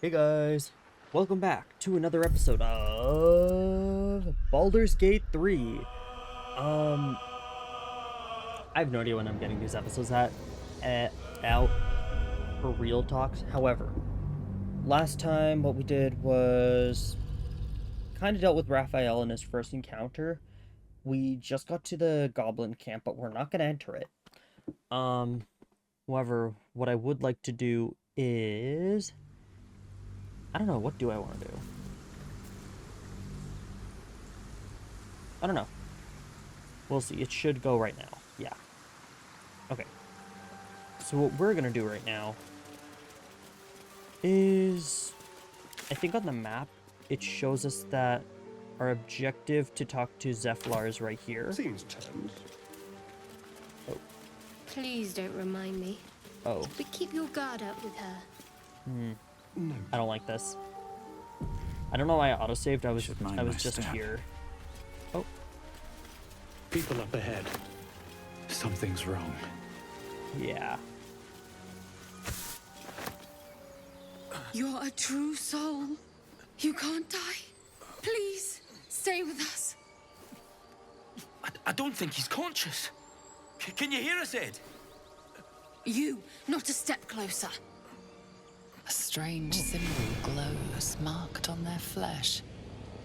Hey guys, welcome back to another episode of Baldur's Gate 3. I have no idea when I'm getting these episodes out for real talks. However, last time what we did was kind of dealt with Raphael in his first encounter. We just got to the goblin camp, but we're not going to enter it. However, what I would like to do is... I don't know, what do I want to do? I don't know. We'll see. It should go right now. Yeah. Okay. So what we're going to do right now is... I think on the map, it shows us that our objective to talk to Zephyr is right here. Seems turned. Oh. Please don't remind me. Oh. But keep your guard up with her. No. I don't like this. I don't know why I autosaved. I was just step. here. Oh. People up ahead. Something's wrong. Yeah. You're a true soul. You can't die. Please, stay with us. I don't think he's conscious. Can you hear us, Ed? You, not a step closer. A strange symbol glows, marked on their flesh,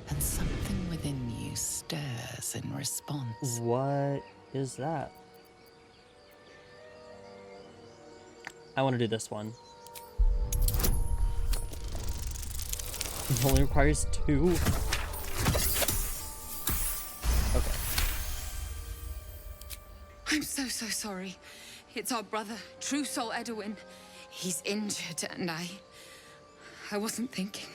and something within you stirs in response. What is that? I want to do this one. It only requires 2. Okay. I'm so sorry. It's our brother, true soul Edwin. He's injured and I wasn't thinking.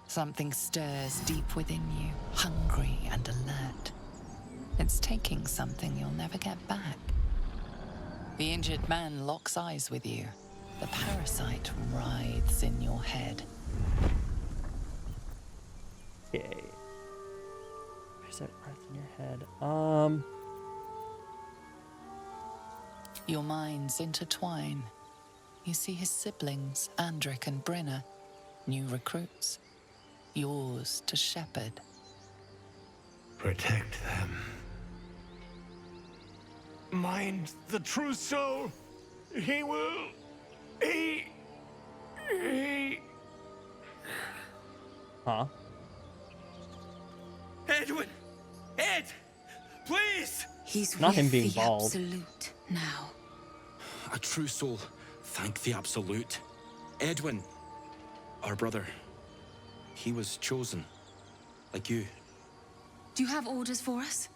Something stirs deep within you, hungry and alert. It's taking something you'll never get back. The injured man locks eyes with you. The parasite writhes in your head. Okay. Is that breath in your head? Your minds intertwine. You see his siblings, Andric and Brynna, new recruits. Yours to shepherd. Protect them. Mind the true soul. He will. He. Huh? Edwin! Ed! Please! He's Not with him being the bald. absolute now. A true soul. Thank the Absolute. Edwin, our brother, he was chosen. Like you. Do you have orders for us?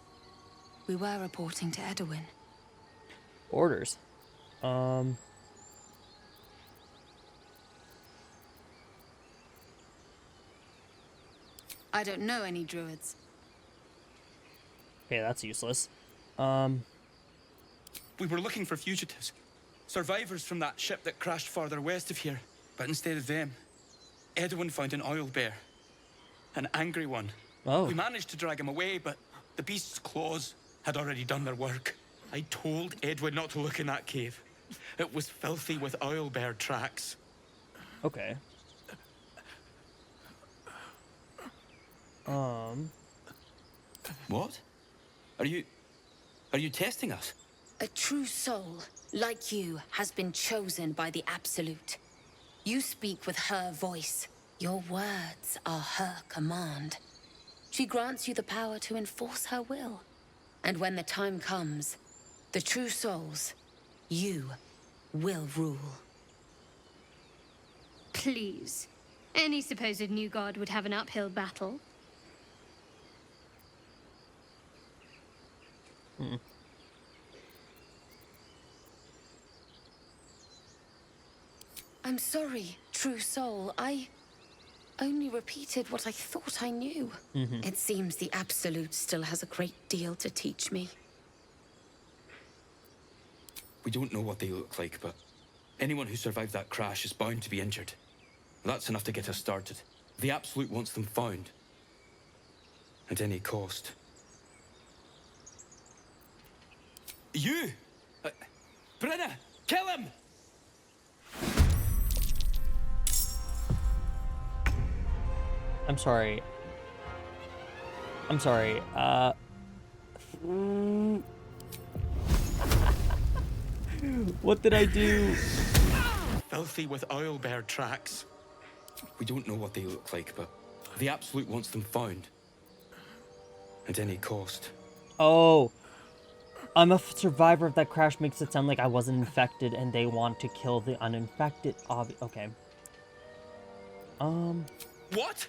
We were reporting to Edwin. Orders. I don't know any druids. Okay, that's useless. We were looking for fugitives. Survivors from that ship that crashed farther west of here. But instead of them, Edwin found an Owlbear. An angry one. Oh. We managed to drag him away, but the beast's claws had already done their work. I told Edwin not to look in that cave. It was filthy with Owlbear tracks. Okay. What? Are you testing us? A true soul, like you, has been chosen by the Absolute. You speak with her voice. Your words are her command. She grants you the power to enforce her will. And when the time comes, the true souls, you, will rule. Please. Any supposed new god would have an uphill battle. I'm sorry, true soul. I only repeated what I thought I knew. It seems the Absolute still has a great deal to teach me. We don't know what they look like, but anyone who survived that crash is bound to be injured. That's enough to get us started. The Absolute wants them found. At any cost. You! Brynna! Kill him! I'm sorry. I'm sorry. What did I do? Filthy with owlbear tracks. We don't know what they look like, but the Absolute wants them found. At any cost. Oh. I'm a survivor of that crash makes it sound like I wasn't infected and they want to kill the uninfected. Okay. What?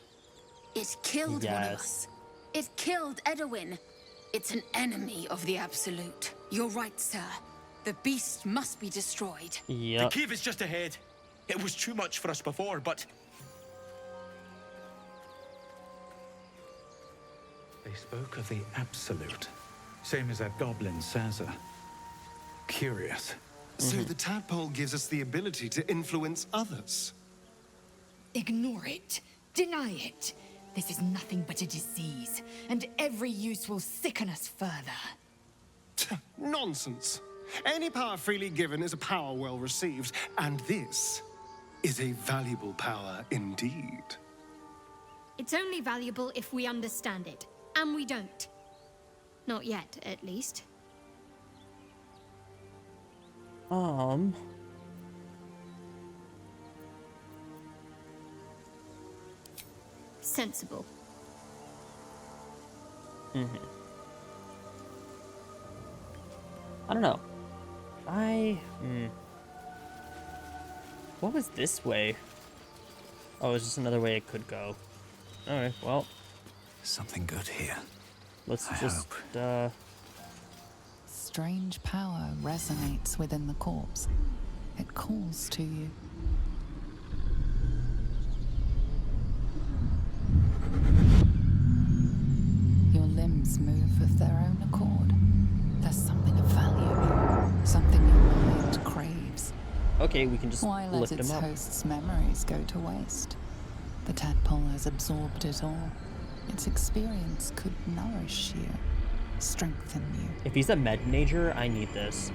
It killed one of Yes. us. It killed Edwin. It's an enemy of the Absolute. You're right, sir. The beast must be destroyed. Yep. The cave is just ahead. It was too much for us before, but They spoke of the Absolute. Same as that goblin Sazza. Curious. So the tadpole gives us the ability to influence others. Ignore it. Deny it. This is nothing but a disease, and every use will sicken us further. Nonsense. Any power freely given is a power well received, and this is a valuable power indeed. It's only valuable if we understand it, and we don't. Not yet, at least. Sensible. I don't know. What was this way? Oh, it's just another way it could go. Alright, well, Something good here. let's I just, Strange power resonates within the corpse. It calls to you. Your limbs move of their own accord. There's something of value, something your mind craves. okay, we can just Why let lift its him up. host's memories go to waste? The tadpole has absorbed it all. Its experience could nourish you, strengthen you. If he's a med major, I need this.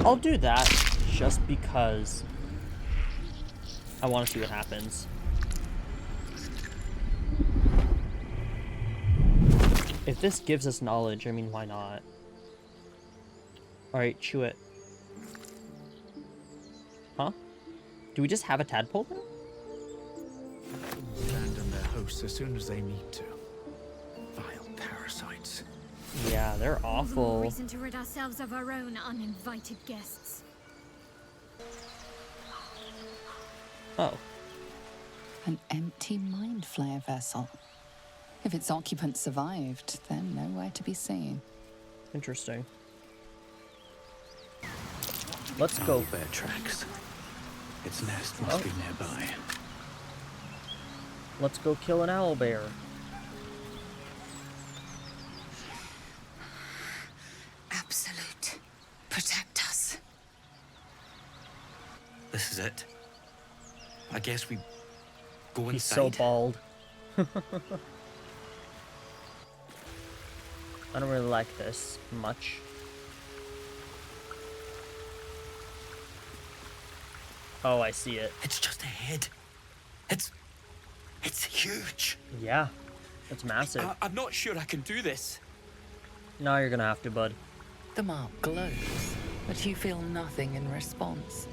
I'll do that just because I want to see what happens. If this gives us knowledge, I mean, why not? Alright, chew it. Huh? Do we just have a tadpole now? Stand on their hosts as soon as they need to. Vile parasites. Yeah, they're All the more awful. reason to rid ourselves of our own uninvited guests. Oh. An empty mind flare vessel. If its occupant survived, they're nowhere to be seen. Interesting. Let's go. Owlbear tracks. Its nest must be nearby. Let's go kill an owlbear. Absolute. Protect us. This is it. I guess we go He's so inside. bald. I don't really like this much. Oh, I see it. it's just ahead. It's huge. Yeah, it's massive. I'm not sure I can do this. No, you're gonna have to, bud. The mark glows, but you feel nothing in response.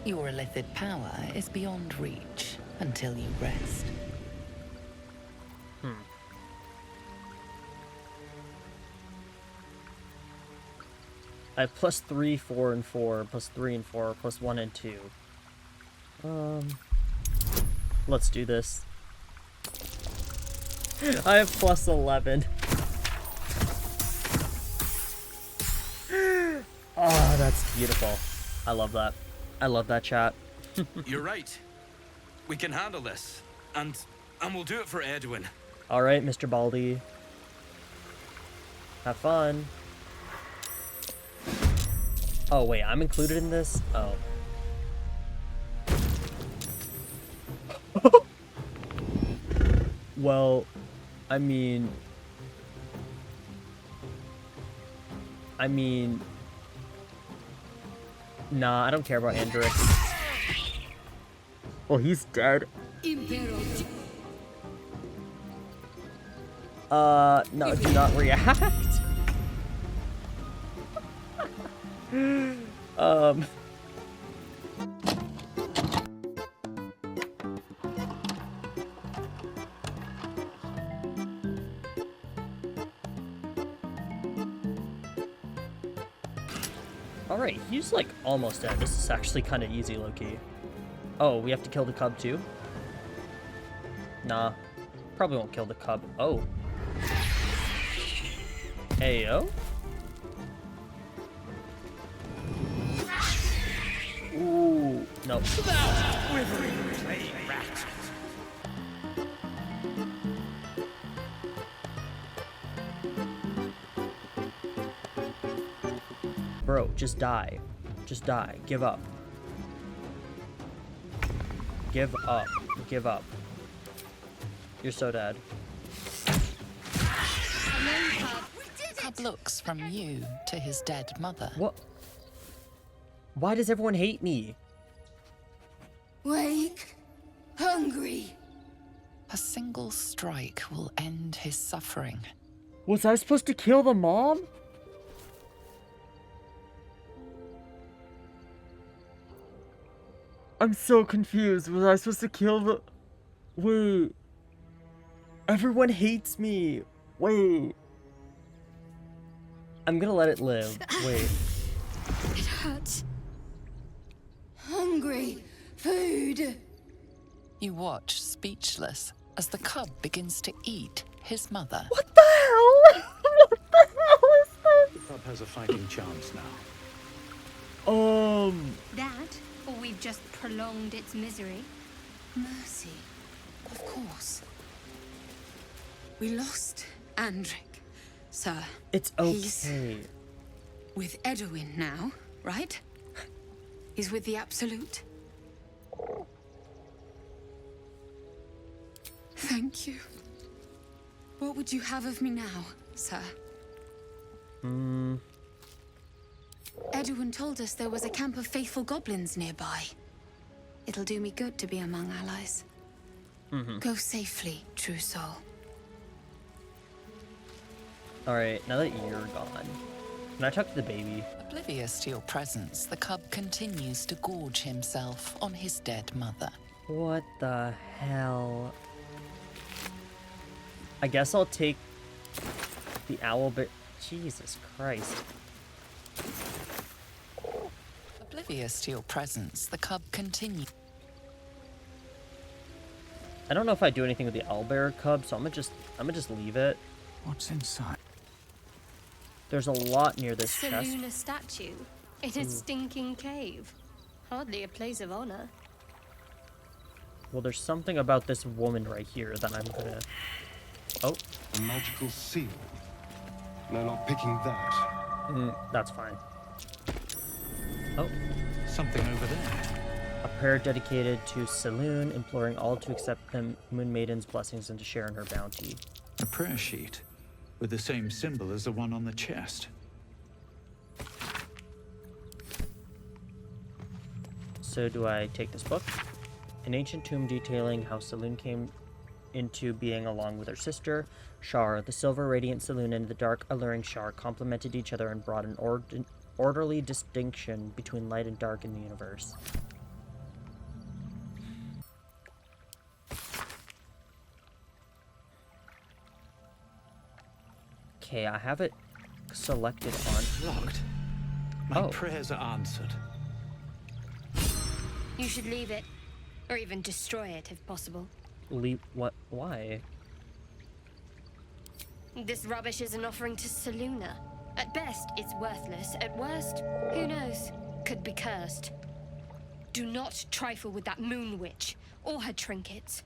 Your illithid power is beyond reach until you rest. I have plus 3, 4, and 4, plus 3 and 4, plus 1 and 2. Let's do this. I have plus 11. Oh, that's beautiful. I love that. I love that chat. You're right. We can handle this. And we'll do it for Edwin. Alright, Mr. Baldy. Have fun. Oh, wait, I'm included in this? Oh. Well, I mean... Nah, I don't care about Andric. Well, he's dead. No, do not react. Alright, he's like almost dead. This is actually kind of easy, low-key. Oh, we have to kill the cub too? Nah, probably won't kill the cub. Oh. Ayo? Ooh, no. Bro, just die. Just die. Give up. Give up. Give up. You're so dead. Cub looks from you to his dead mother. What? Why does everyone hate me? Wake. Hungry. A single strike will end his suffering. Was I supposed to kill the mom? I'm so confused. Was I supposed to kill the... Wait. Everyone hates me. Wait. I'm gonna let it live. Wait. It hurts. Hungry. Food. You watch, speechless, as the cub begins to eat his mother. What the hell? What the hell is this? The cub has a fighting chance now. That, or we've just prolonged its misery. Mercy. Of course. We lost Andric, sir. It's He's okay. with Edwin now, right? He's with the Absolute. Thank you. What would you have of me now, sir? Edwin told us there was a camp of faithful goblins nearby. It'll do me good to be among allies. Go safely, true soul. Alright, now that you're gone, can I talk to the baby? Oblivious to your presence, the cub continues to gorge himself on his dead mother. What the hell? I guess I'll take the Owlbear. Jesus Christ. Oblivious to your presence, the cub continues. I don't know if I do anything with the Owlbear cub, so I'm gonna just leave it. What's inside? There's a lot near this chest. Seluna statue in a stinking cave. Hardly a place of honor. Well, there's something about this woman right here that I'm gonna... Oh. A magical seal. No, not picking that. That's fine. Oh. Something over there. A prayer dedicated to Saloon, imploring all to accept the Moon Maiden's blessings and to share in her bounty. A prayer sheet with the same symbol as the one on the chest. So do I take this book? An ancient tomb detailing how Saloon came into being along with her sister, Shar. The silver radiant Saloon and the dark alluring Shar complemented each other and brought an orderly distinction between light and dark in the universe. Okay, I have it selected on... Locked. My Oh. prayers are answered. You should leave it. Or even destroy it if possible. Leave... What? Why? This rubbish is an offering to Seluna. At best, it's worthless. At worst, who knows? Could be cursed. Do not trifle with that moon witch or her trinkets.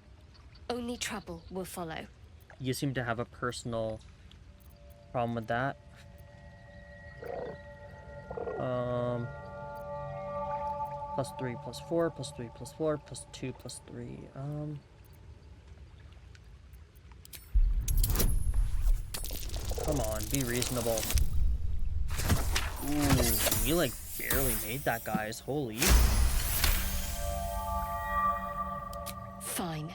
Only trouble will follow. You seem to have a personal problem with that. +3, +4, +3, +4, +2, +3. Come on, be reasonable. Ooh, we like barely made that, guys. Holy. Fine.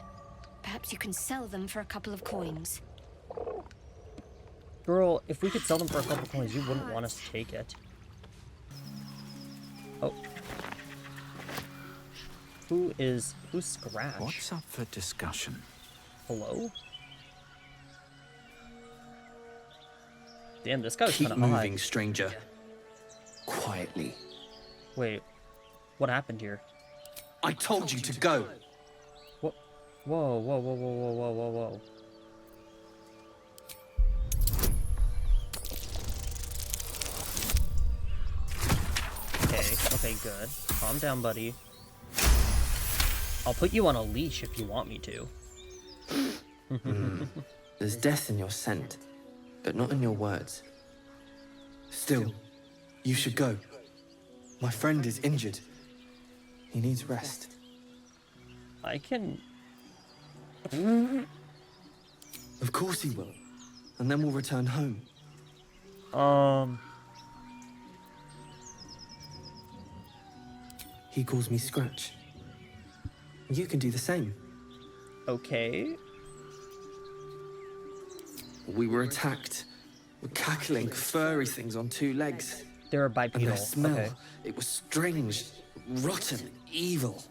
Perhaps you can sell them for a couple of coins. Girl, if we could sell them for a couple coins, you wouldn't want us to take it. Oh. Who's Scratch? What's up for discussion? Hello? Damn, this guy's Keep kind of moving, odd. stranger. Quietly. Wait, what happened here? I told you to go. What? Whoa, whoa, whoa, whoa, whoa, whoa, whoa, whoa. Okay, good. Calm down, buddy. I'll put you on a leash if you want me to. There's death in your scent, but not in your words. Still, you should go. My friend is injured. He needs rest. I can... Of course he will. And then we'll return home. He calls me Scratch. You can do the same. Okay. We were attacked. With cackling, furry things on two legs. They're And bipedal. their smell, Okay. it was strange, rotten, evil.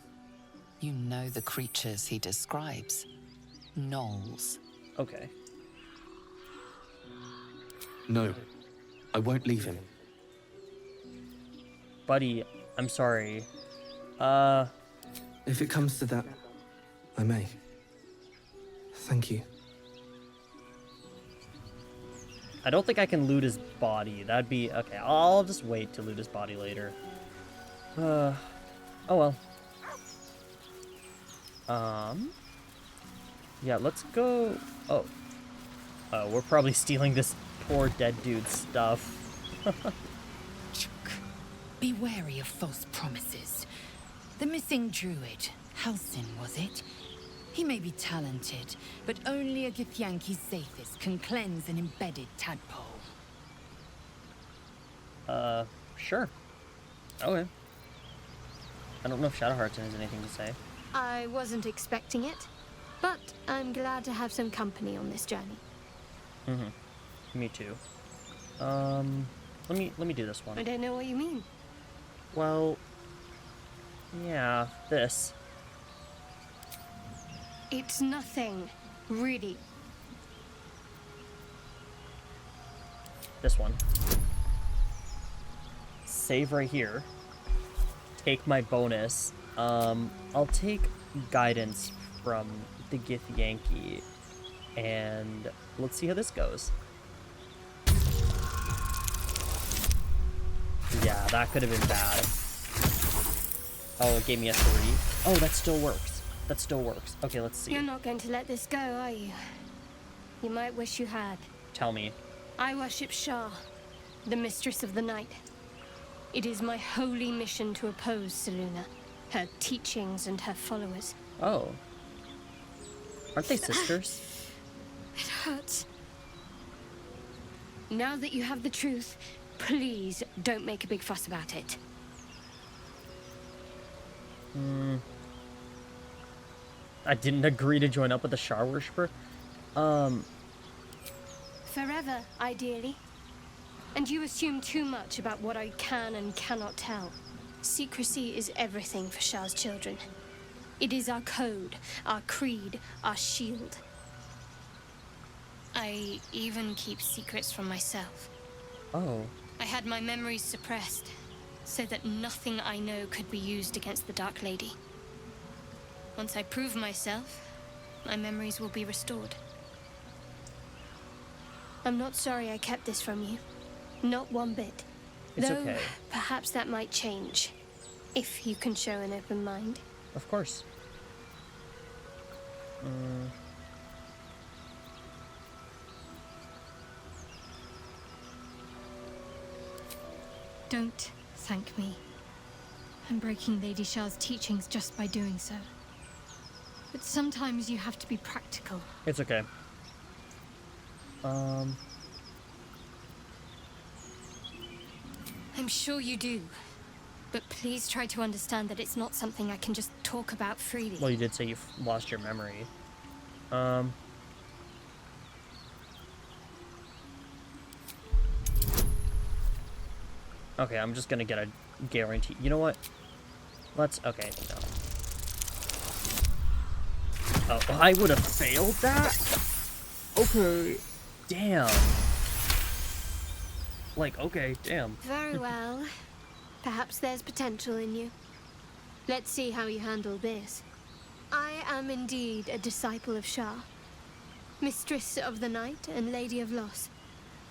You know the creatures he describes. Gnolls. Okay. No, I won't leave him. Buddy, I'm sorry. If it comes to that, I may. Thank you. I don't think I can loot his body. That'd be... Okay, I'll just wait to loot his body later. Oh well. Yeah, let's go... Oh. We're probably stealing this poor dead dude's stuff. Be wary of false promises. The missing druid, Halsin, was it? He may be talented, but only a Githyanki Zathis can cleanse an embedded tadpole. Sure. Okay. I don't know if Shadowheart has anything to say. I wasn't expecting it, but I'm glad to have some company on this journey. Me too. Let me do this one. I don't know what you mean. Well, yeah, this. It's nothing, really. This one. Save right here. Take my bonus. I'll take guidance from the Githyanki, and let's see how this goes. Yeah, that could have been bad. Oh, it gave me a 3. Oh, that still works. That still works. Okay, let's see. You're not going to let this go, are you? You might wish you had. Tell me. I worship Shah, the mistress of the night. It is my holy mission to oppose Selûne, her teachings and her followers. Oh. Aren't they sisters? It hurts. Now that you have the truth, please don't make a big fuss about it. I didn't agree to join up with the Shah worshipper. Forever, ideally. And you assume too much about what I can and cannot tell. Secrecy is everything for Shah's children. It is our code, our creed, our shield. I even keep secrets from myself. Oh. I had my memories suppressed, so that nothing I know could be used against the Dark Lady. Once I prove myself, my memories will be restored. I'm not sorry I kept this from you. Not one bit. It's Though, okay. perhaps that might change, if you can show an open mind. Of course. Don't thank me. I'm breaking Lady Shah's teachings just by doing so. But sometimes you have to be practical. It's okay. I I'm sure you do. But please try to understand that it's not something I can just talk about freely. Well, you did say you've lost your memory. Okay, I'm just gonna get a guarantee. You know what? Okay, no. Oh, I would have failed that? Okay. Damn. Like, okay, damn. Very well. Perhaps there's potential in you. Let's see how you handle this. I am indeed a disciple of Shah, Mistress of the Night and Lady of Loss.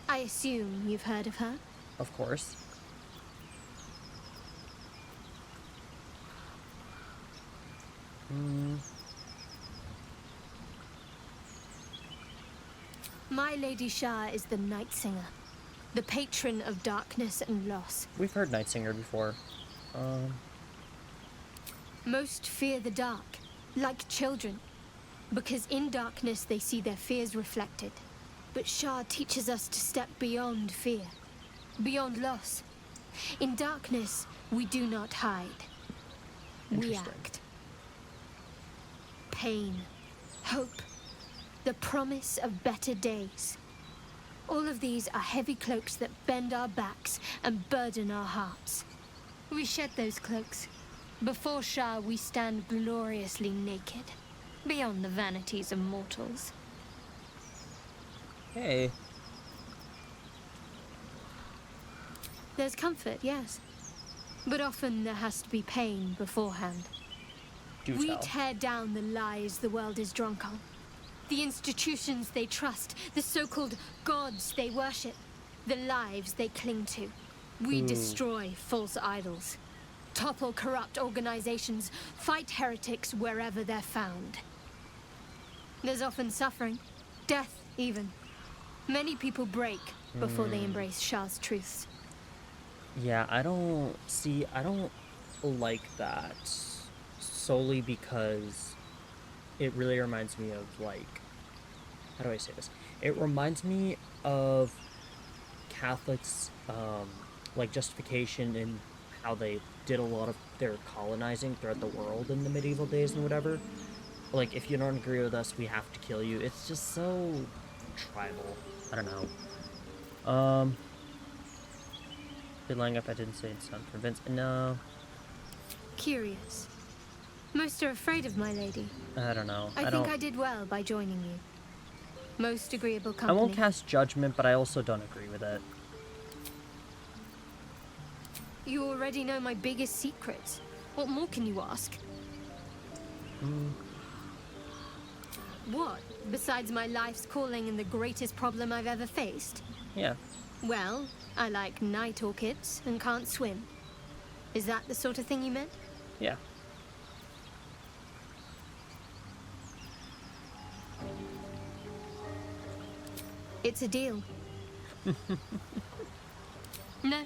I assume you've heard of her? Of course. My Lady Shah is the Night Singer, the patron of darkness and loss. We've heard Night Singer before. Most fear the dark, like children, because in darkness they see their fears reflected. But Shah teaches us to step beyond fear, beyond loss. In darkness, we do not hide. We act. Pain, hope, the promise of better days. All of these are heavy cloaks that bend our backs and burden our hearts. We shed those cloaks. Before Shah, we stand gloriously naked, beyond the vanities of mortals. Hey. There's comfort, yes. But often there has to be pain beforehand. We tear down the lies the world is drunk on. The institutions they trust, the so-called gods they worship, the lives they cling to. We destroy false idols, topple corrupt organizations, fight heretics wherever they're found. There's often suffering, death even. Many people break before they embrace Shah's truths. Yeah, I don't like that. Solely because it really reminds me of, like, how do I say this? It reminds me of Catholics, like, justification in how they did a lot of their colonizing throughout the world in the medieval days and whatever. Like, if you don't agree with us, we have to kill you. It's just so tribal. I don't know. Been lying up, I didn't say it sound convinced. No. Curious. Most are afraid of my lady. I don't know. I think I did well by joining you. Most agreeable company. I won't cast judgment, but I also don't agree with it. You already know my biggest secrets. What more can you ask? What? Besides my life's calling and the greatest problem I've ever faced? Yeah. Well, I like night orchids and can't swim. Is that the sort of thing you meant? Yeah. It's a deal. No,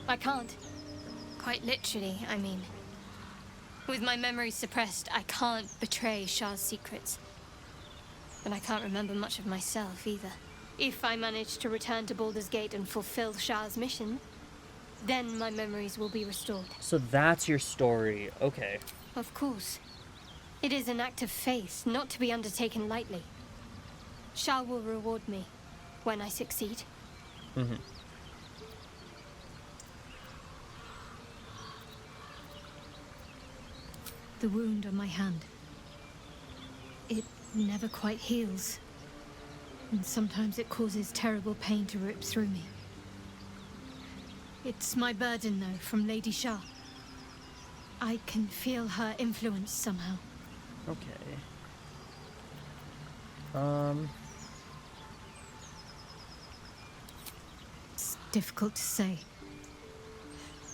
I can't. Quite literally, I mean. With my memory suppressed, I can't betray Shah's secrets. But I can't remember much of myself either. If I manage to return to Baldur's Gate and fulfill Shah's mission, then my memories will be restored. So that's your story. Okay. Of course. It is an act of faith, not to be undertaken lightly. Shah will reward me when I succeed. Mm-hmm. The wound on my hand. It never quite heals. And sometimes it causes terrible pain to rip through me. It's my burden, though, from Lady Shah. I can feel her influence somehow. Okay. It's difficult to say.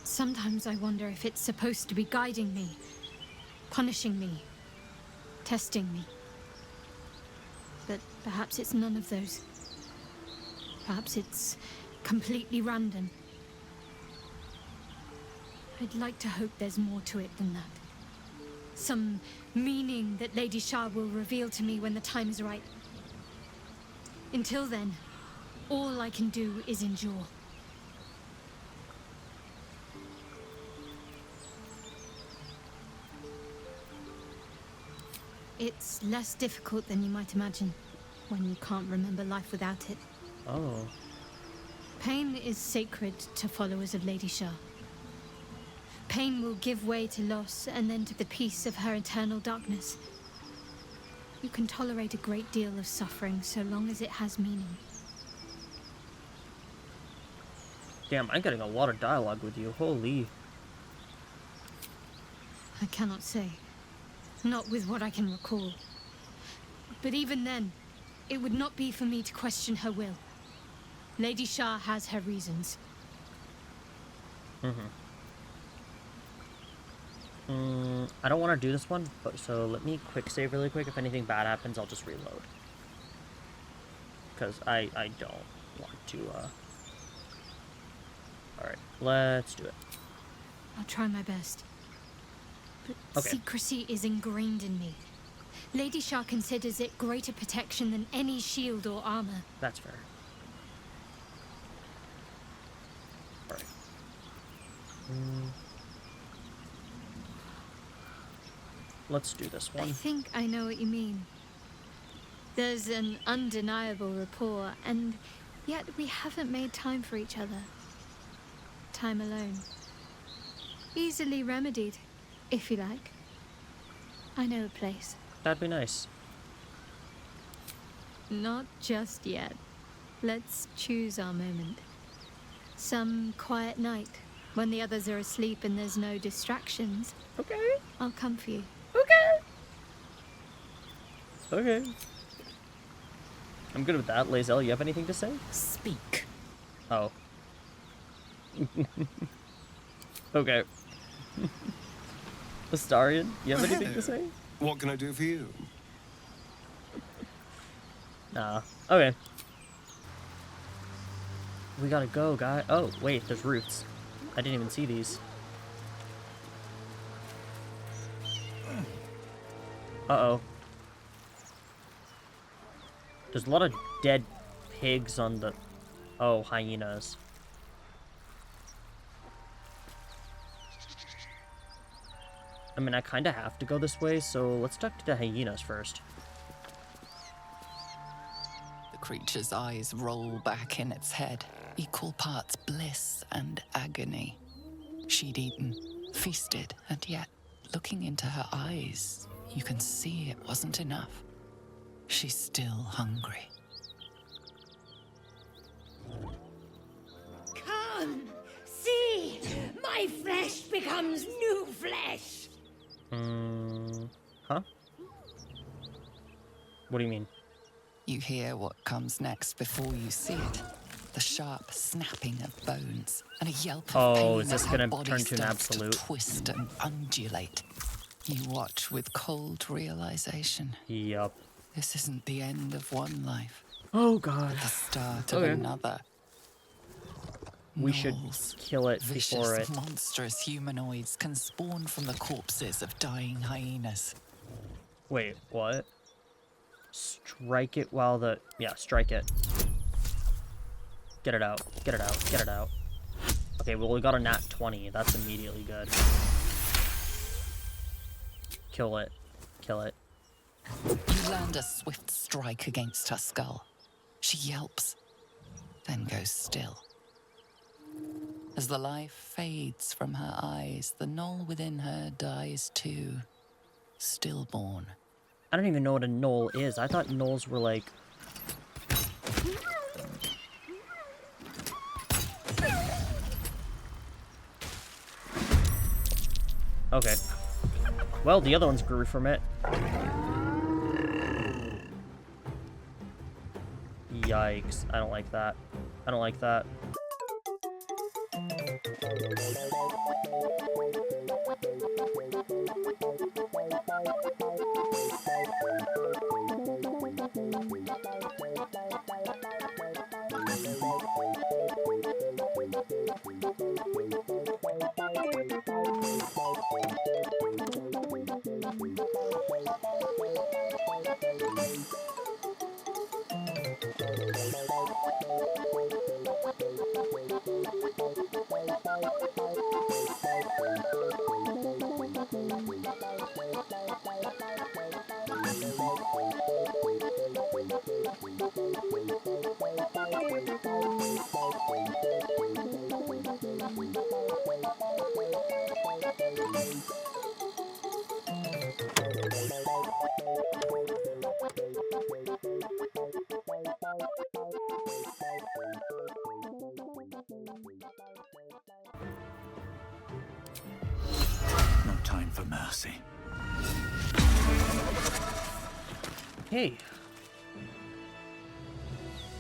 Sometimes I wonder if it's supposed to be guiding me, punishing me, testing me. But perhaps it's none of those. Perhaps it's completely random. I'd like to hope there's more to it than that. Some meaning that Lady Shah will reveal to me when the time is right. Until then, all I can do is endure. It's less difficult than you might imagine when you can't remember life without it. Oh. Pain is sacred to followers of Lady Shah. Pain will give way to loss and then to the peace of her eternal darkness. You can tolerate a great deal of suffering so long as it has meaning. Damn, I'm getting a lot of dialogue with you. Holy. I cannot say. Not with what I can recall. But even then, it would not be for me to question her will. Lady Shah has her reasons. I don't want to do this one, but so let me quick save really quick. If anything bad happens, I'll just reload. Because I don't want to, Alright, let's do it. I'll try my best. But Okay. secrecy is ingrained in me. Lady Shah considers it greater protection than any shield or armor. That's fair. Alright. Let's do this I one. think I know what you mean. There's an undeniable rapport, and yet we haven't made time for each other. Time alone. Easily remedied, if you like. I know a place. That'd be nice. Not just yet. Let's choose our moment. Some quiet night, when the others are asleep and there's no distractions. Okay. I'll come for you. Okay. I'm good with that. Lae'zel, you have anything to say? Speak. Oh. Okay. Astarion, you have anything to say? What can I do for you? Nah. Okay. We gotta go, guy. Oh, wait, there's roots. I didn't even see these. Uh-oh. There's a lot of dead pigs on the... Oh, hyenas. I mean, I kind of have to go this way, so let's talk to the hyenas first. The creature's eyes roll back in its head, equal parts bliss and agony. She'd eaten, feasted, and yet, looking into her eyes, you can see it wasn't enough. She's still hungry. Come, see, my flesh becomes new flesh. Huh? What do you mean? You hear what comes next before you see it. The sharp snapping of bones and a yelp of pain is this as her gonna body turn to an starts absolute? to twist and undulate. You watch with cold realization. Yup. This isn't the end of one life, Oh god. but the start of Okay. another. We should Gnolls, kill it vicious, before it... monstrous humanoids can spawn from the corpses of dying hyenas. Wait, what? Strike it while the... Yeah, strike it. Get it out. Get it out. Get it out. Okay, well, we got a nat 20. That's immediately good. Kill it. Kill it. You land a swift strike against her skull. She yelps, then goes still. As the life fades from her eyes, the gnoll within her dies too, stillborn. I don't even know what a gnoll is. I thought gnolls were like... Okay. Well, the other ones grew from it. Yikes. I don't like that. I don't like that. for mercy. Hey.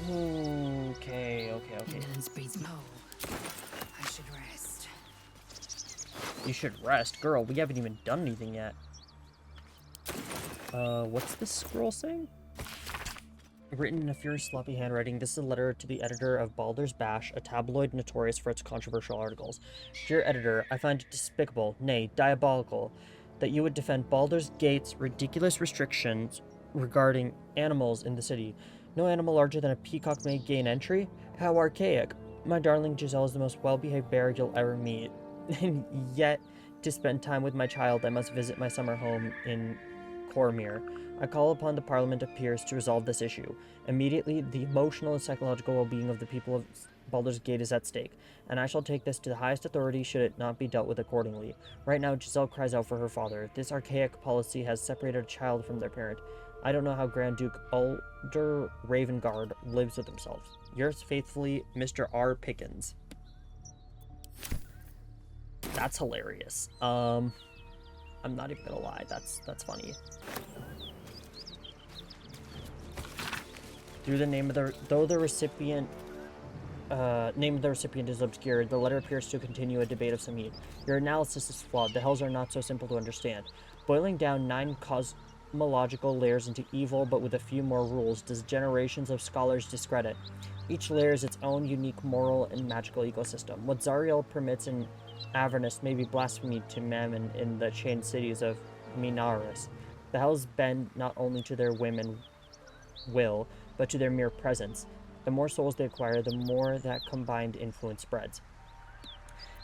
Okay. I should rest. You should rest. Girl, we haven't even done anything yet. What's this scroll saying? Written in a fierce, sloppy handwriting, this is a letter to the editor of Baldur's Bash, a tabloid notorious for its controversial articles. Dear editor, I find it despicable, nay, diabolical, that you would defend Baldur's Gate's ridiculous restrictions regarding animals in the city. No animal larger than a peacock may gain entry? How archaic. My darling Giselle is the most well-behaved bear you'll ever meet. And yet, to spend time with my child, I must visit my summer home in Cormyr. I call upon the Parliament of Peers to resolve this issue. Immediately, the emotional and psychological well-being of the people of Baldur's Gate is at stake, and I shall take this to the highest authority should it not be dealt with accordingly. Right now, Giselle cries out for her father. This archaic policy has separated a child from their parent. I don't know how Grand Duke Baldur Ravengard lives with himself. Yours faithfully, Mr. R. Pickens. That's hilarious. I'm not even gonna lie, that's funny. Through the name of the name of the recipient is obscured, the letter appears to continue a debate of some heat. Your analysis is flawed. The hells are not so simple to understand. Boiling down 9 cosmological layers into evil, but with a few more rules, does generations of scholars discredit. Each layer is its own unique moral and magical ecosystem. What Zariel permits in Avernus may be blasphemy to Mammon in the chained cities of Minaris. The hells bend not only to their whim and will, but to their mere presence. The more souls they acquire, the more that combined influence spreads.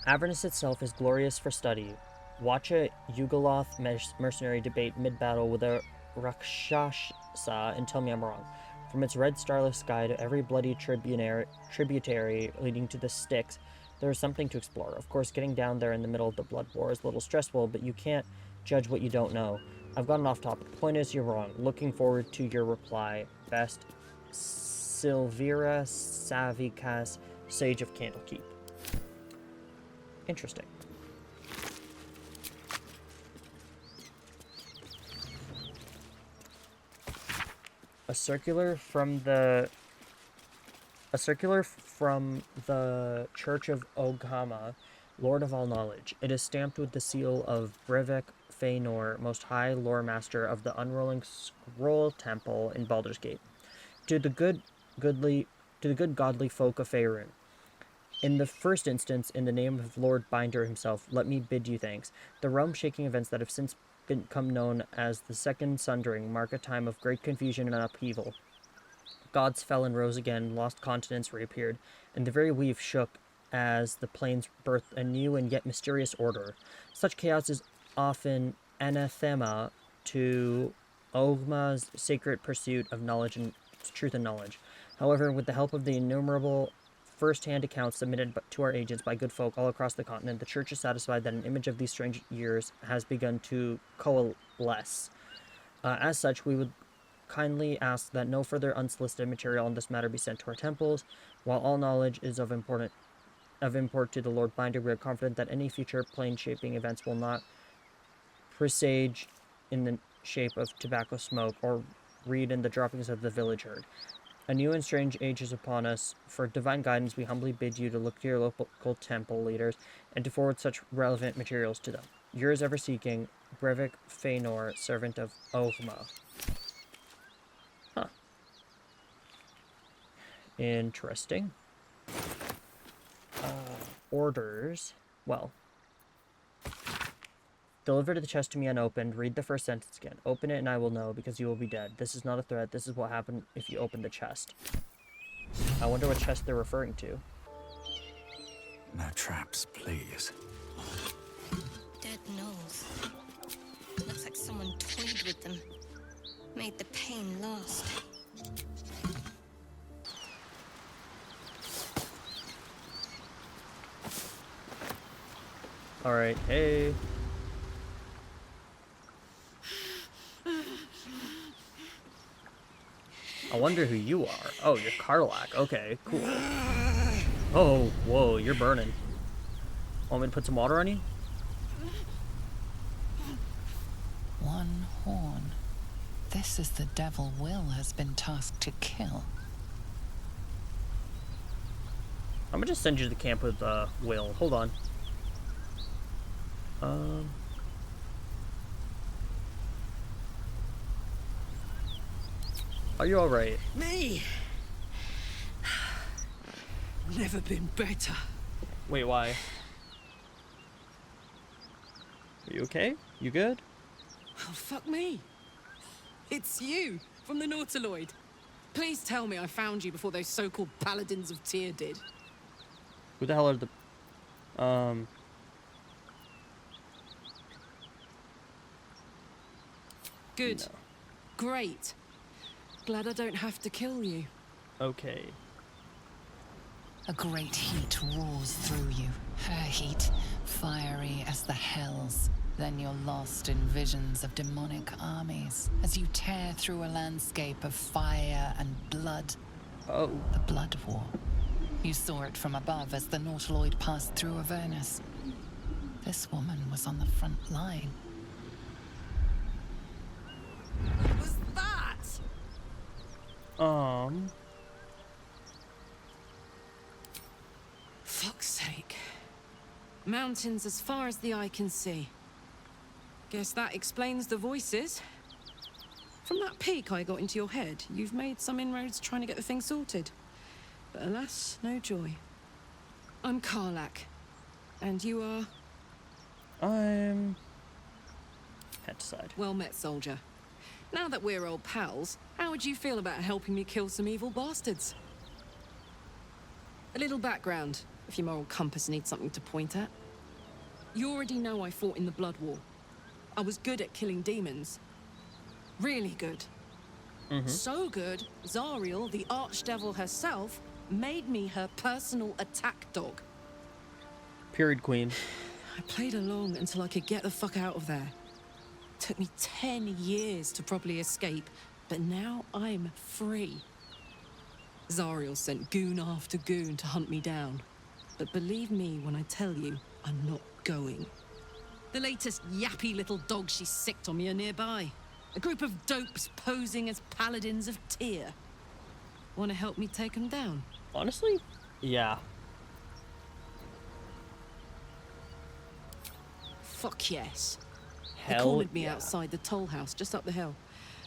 Avernus itself is glorious for study. Watch a Yugoloth mercenary debate mid-battle with a Rakshasa and tell me I'm wrong. From its red starless sky to every bloody tributary leading to the Styx, there is something to explore. Of course, getting down there in the middle of the blood war is a little stressful, but you can't judge what you don't know. I've gotten off topic. The point is, you're wrong. Looking forward to your reply. Best, Silvira Savikas, Sage of Candlekeep. Interesting. A circular from the Church of Ogama, Lord of all knowledge. It is stamped with the seal of Brevik Feanor, Most High Lore Master of the Unrolling Scroll Temple in Baldur's Gate. To the good godly folk of Faerun. In the first instance, in the name of Lord Binder himself, let me bid you thanks. The realm-shaking events that have since become known as the Second Sundering mark a time of great confusion and upheaval. Gods fell and rose again, lost continents reappeared, and the very weave shook as the plains birthed a new and yet mysterious order. Such chaos is often anathema to Ogma's sacred pursuit of knowledge and truth and knowledge. However, with the help of the innumerable first-hand accounts submitted to our agents by good folk all across the continent, the Church is satisfied that an image of these strange years has begun to coalesce. As such, we would kindly ask that no further unsolicited material on this matter be sent to our temples. While all knowledge is of import to the Lord Binder, we are confident that any future plane-shaping events will not presage in the shape of tobacco smoke or read in the droppings of the village herd. A new and strange age is upon us. For divine guidance, we humbly bid you to look to your local temple leaders and to forward such relevant materials to them. Yours ever seeking, Brevik Feanor, servant of Ogma. Huh. Interesting. Orders. Well. Deliver the chest to me unopened. Read the first sentence again. Open it and I will know, because you will be dead. This is not a threat. This is what happened if you open the chest. I wonder what chest they're referring to. No traps, please. Dead Gnolls. Looks like someone toyed with them. Made the pain last. Alright, hey. I wonder who you are. Oh, you're Karlach. Okay, cool. Oh, whoa, you're burning. Want me to put some water on you? One horn. This is the devil Will has been tasked to kill. I'm gonna just send you to the camp with Will. Hold on. Are you alright? Me? Never been better. Wait, why? Are you okay? You good? Oh, fuck me. It's you, from the Nautiloid. Please tell me I found you before those so-called Paladins of Tyr did. Who the hell are the... Good. No. Great. Glad I don't have to kill you. Okay. A great heat roars through you. Her heat, fiery as the hells. Then you're lost in visions of demonic armies as you tear through a landscape of fire and blood. Oh. The Blood War. You saw it from above as the Nautiloid passed through Avernus. This woman was on the front line. What was that? Fuck's sake. Mountains as far as the eye can see. Guess that explains the voices. From that peek I got into your head, you've made some inroads trying to get the thing sorted. But alas, no joy. I'm Karlak. And you are? I'm... Had to decide. Well met, soldier. Now that we're old pals, how would you feel about helping me kill some evil bastards? A little background, if your moral compass needs something to point at. You already know I fought in the Blood War. I was good at killing demons. Really good. So good, Zariel, the archdevil herself, made me her personal attack dog. Period queen. I played along until I could get the fuck out of there. Took me 10 years to properly escape, but now I'm free. Zariel sent goon after goon to hunt me down. But believe me when I tell you, I'm not going. The latest yappy little dogs she sicked on me are nearby. A group of dopes posing as Paladins of Tyr. Want to help me take them down? Honestly? Yeah. Fuck yes. Hell They cornered me yeah. outside the toll house just up the hill.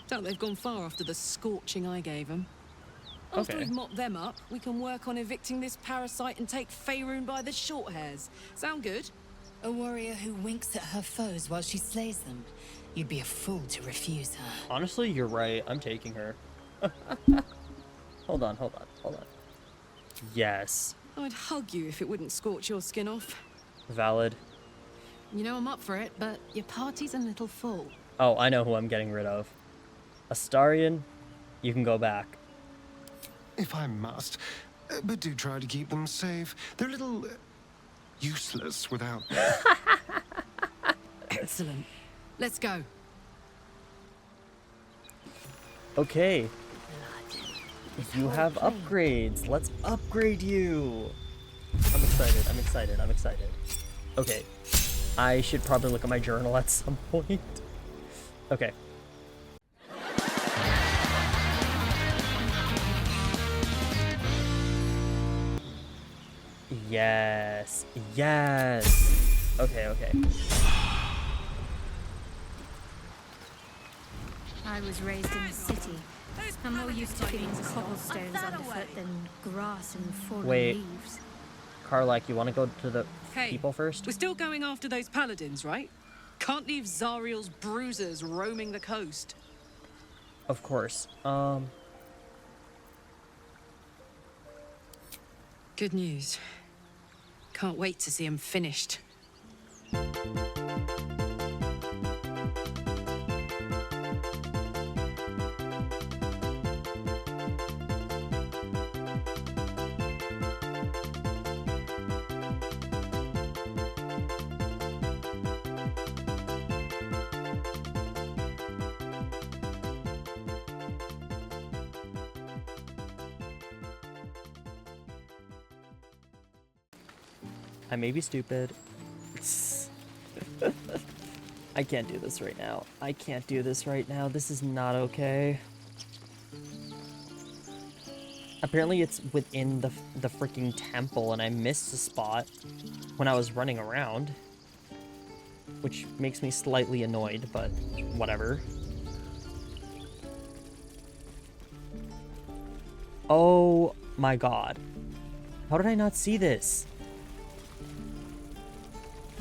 Doubt they've gone far after the scorching I gave them. After Okay. we've mopped them up, we can work on evicting this parasite and take Faerun by the short hairs. Sound good? A warrior who winks at her foes while she slays them. You'd be a fool to refuse her. Honestly, you're right. I'm taking her. Hold on. Yes. I'd hug you if it wouldn't scorch your skin off. Valid. You know I'm up for it, but your party's a little full. Oh, I know who I'm getting rid of. Astarion, you can go back. If I must, but do try to keep them safe. They're a little useless without... Excellent. Let's go. Okay. You have upgrades. Let's upgrade you. I'm excited. Okay. I should probably look at my journal at some point. Okay. Yes. Okay. I was raised in the city. I'm more used to feeling cobblestones underfoot than grass and fallen Wait. leaves. Karlak, you want to go to the Hey, people first? we're still going after those Paladins, right? Can't leave Zariel's bruisers roaming the coast. Of course. Good news. Can't wait to see him finished. I may be stupid. I can't do this right now. I can't do this right now. This is not okay. Apparently it's within the freaking temple, and I missed the spot when I was running around. Which makes me slightly annoyed, but whatever. Oh my god. How did I not see this?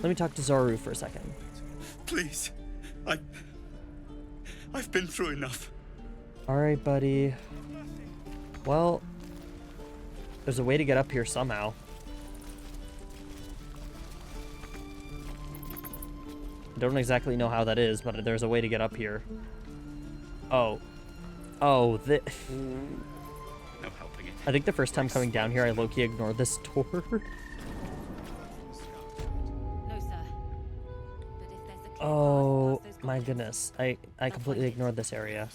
Let me talk to Zaru for a second. Please. I've been through enough. Alright, buddy. Well, there's a way to get up here somehow. I don't exactly know how that is, but there's a way to get up here. Oh. Oh, No helping it. I think the first time coming down here, I low-key ignored this door. No, sir. But if there's a clear Oh, path past those my cottages, goodness. I completely ignored this area.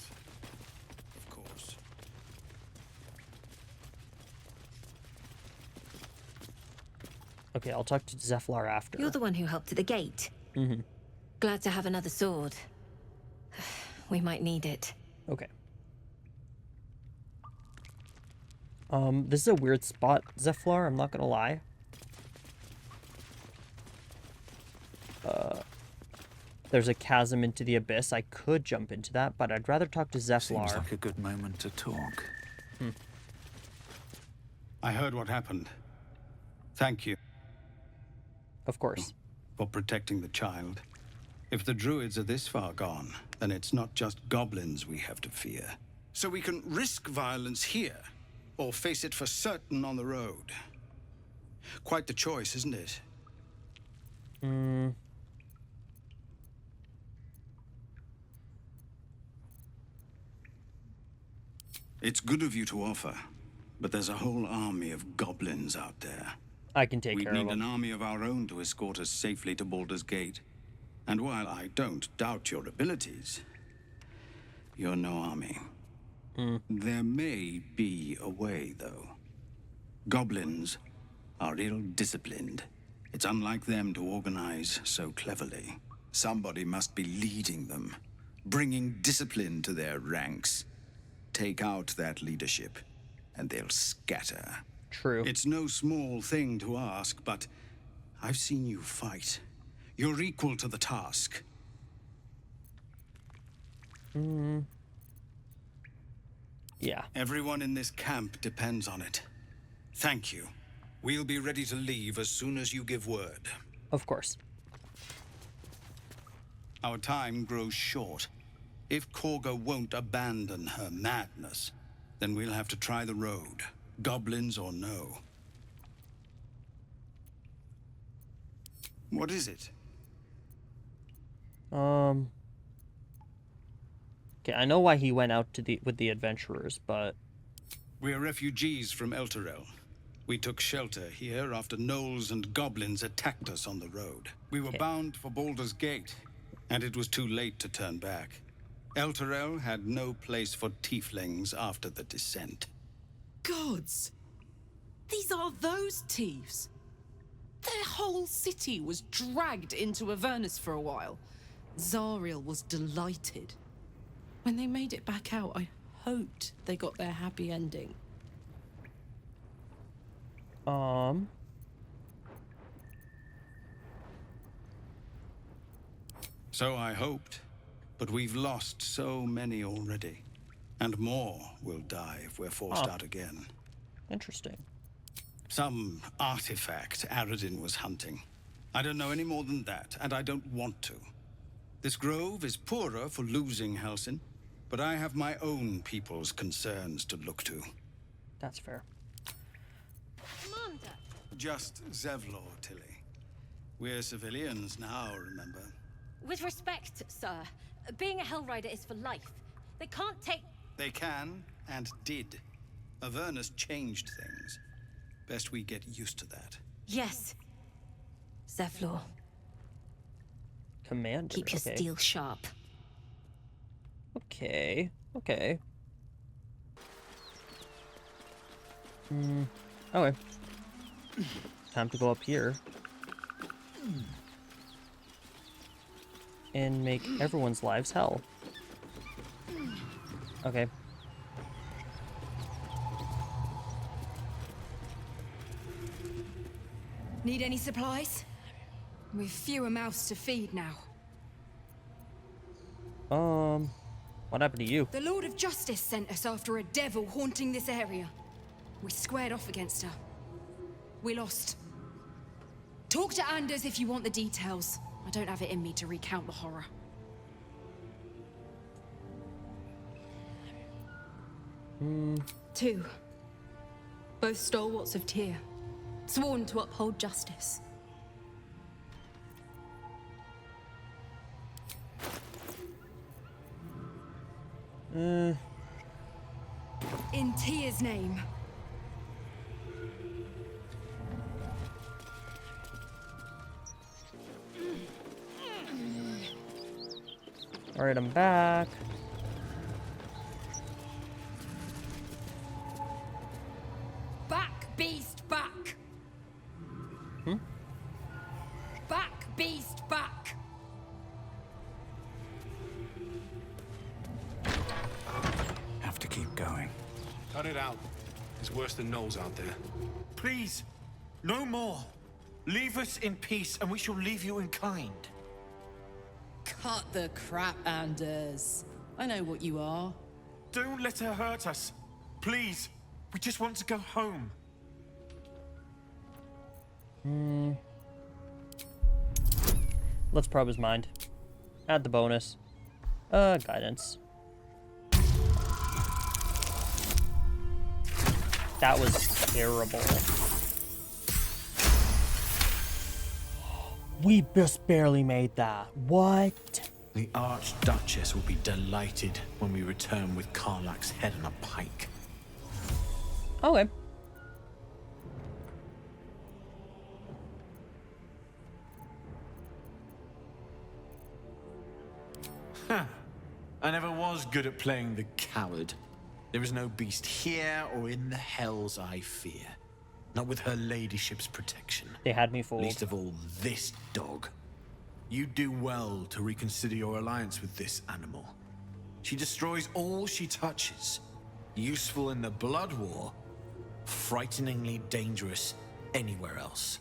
Of course. Okay, I'll talk to Zephyr after. You're the one who helped at the gate. Mm-hmm. Glad to have another sword. We might need it. Okay. This is a weird spot, Zephyr, I'm not gonna lie. There's a chasm into the abyss. I could jump into that, but I'd rather talk to Zephyr. Seems like a good moment to talk. I heard what happened. Thank you Of course. for protecting the child. If the druids are this far gone, then it's not just goblins we have to fear. So we can risk violence here, or face it for certain on the road. Quite the choice, isn't it? It's good of you to offer, but there's a whole army of goblins out there. I can take We'd care of need them. an army of our own to escort us safely to Baldur's Gate. And while I don't doubt your abilities, you're no army. There may be a way, though. Goblins are ill-disciplined. It's unlike them to organize so cleverly. Somebody must be leading them, bringing discipline to their ranks. Take out that leadership, and they'll scatter. True. It's no small thing to ask, but I've seen you fight. You're equal to the task. Yeah. Everyone in this camp depends on it. Thank you. We'll be ready to leave as soon as you give word. Of course. Our time grows short. If Korga won't abandon her madness, then we'll have to try the road, goblins or no. What is it? Okay, I know why he went out to with the adventurers, but We're refugees from Elturel. We took shelter here after Gnolls and goblins attacked us on the road. We were bound for Baldur's Gate, and it was too late to turn back. Elturel had no place for tieflings after the descent. Gods! These are those thieves! Their whole city was dragged into Avernus for a while. Zariel was delighted. When they made it back out, I hoped they got their happy ending. So I hoped, but we've lost so many already. And more will die if we're forced out again. Interesting. Some artifact Aradin was hunting. I don't know any more than that, and I don't want to. This grove is poorer for losing Halsin, but I have my own people's concerns to look to. That's fair. Commander! Just Zevlor, Tilly. We're civilians now, remember? With respect, sir, being a Hellrider is for life. They can't take... They can, and did. Avernus changed things. Best we get used to that. Yes. Zevlor, Commander. keep your okay. steel sharp. Okay. Okay. Okay. Time to go up here. and make everyone's lives hell. Okay. Need any supplies? We've fewer mouths to feed now. What happened to you? The Lord of Justice sent us after a devil haunting this area. We squared off against her. We lost. Talk to Anders if you want the details. I don't have it in me to recount the horror. Two. Both stalwarts of Tyr. Sworn to uphold justice. In Tyr's name. Alright, I'm back. Back, beast, back! Back, beast, back! Have to keep going. Cut it out. It's worse than Gnolls out there. Please, no more. Leave us in peace, and we shall leave you in kind. Cut the crap, Anders. I know what you are. Don't let her hurt us. Please, we just want to go home. Let's probe his mind. Add the bonus. Guidance. That was terrible. We just barely made that. What? The Archduchess will be delighted when we return with Karlach's head on a pike. Okay. Huh. I never was good at playing the coward. There is no beast here or in the hells I fear. Not with her ladyship's protection. They had me fooled. Least of all, this dog. You do well to reconsider your alliance with this animal. She destroys all she touches. Useful in the blood war, frighteningly dangerous anywhere else.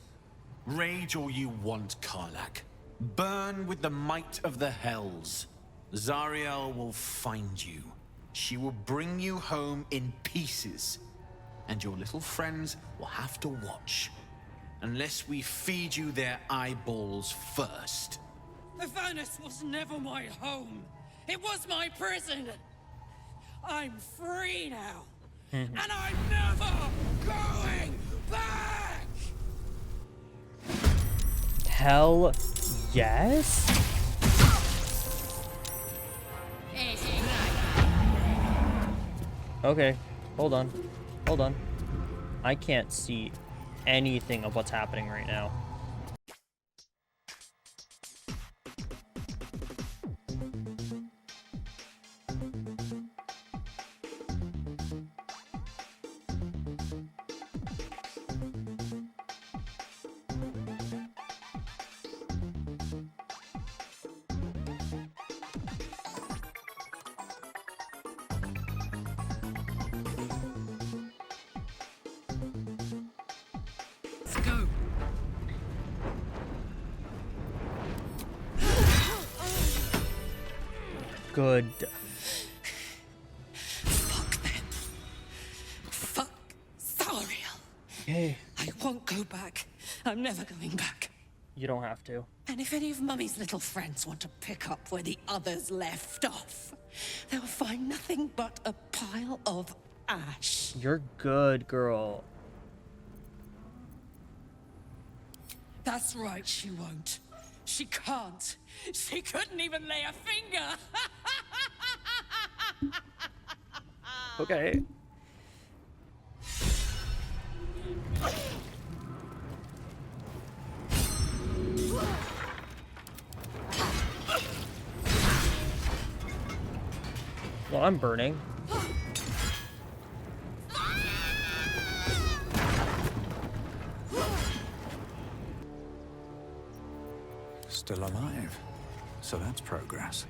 Rage all you want, Karlach. Burn with the might of the hells. Zariel will find you. She will bring you home in pieces. And your little friends will have to watch. Unless we feed you their eyeballs first. Avernus was never my home. It was my prison. I'm free now. And I'm never going back! Hell yes? Okay, hold on. Hold on. I can't see anything of what's happening right now. Good. Fuck Zariel. Hey. I won't go back. I'm never going back. You don't have to. And if any of Mummy's little friends want to pick up where the others left off, they'll find nothing but a pile of ash. You're good, girl. That's right, she won't. She can't. She couldn't even lay a finger. Okay. Well, I'm burning. Still alive. so that's progress.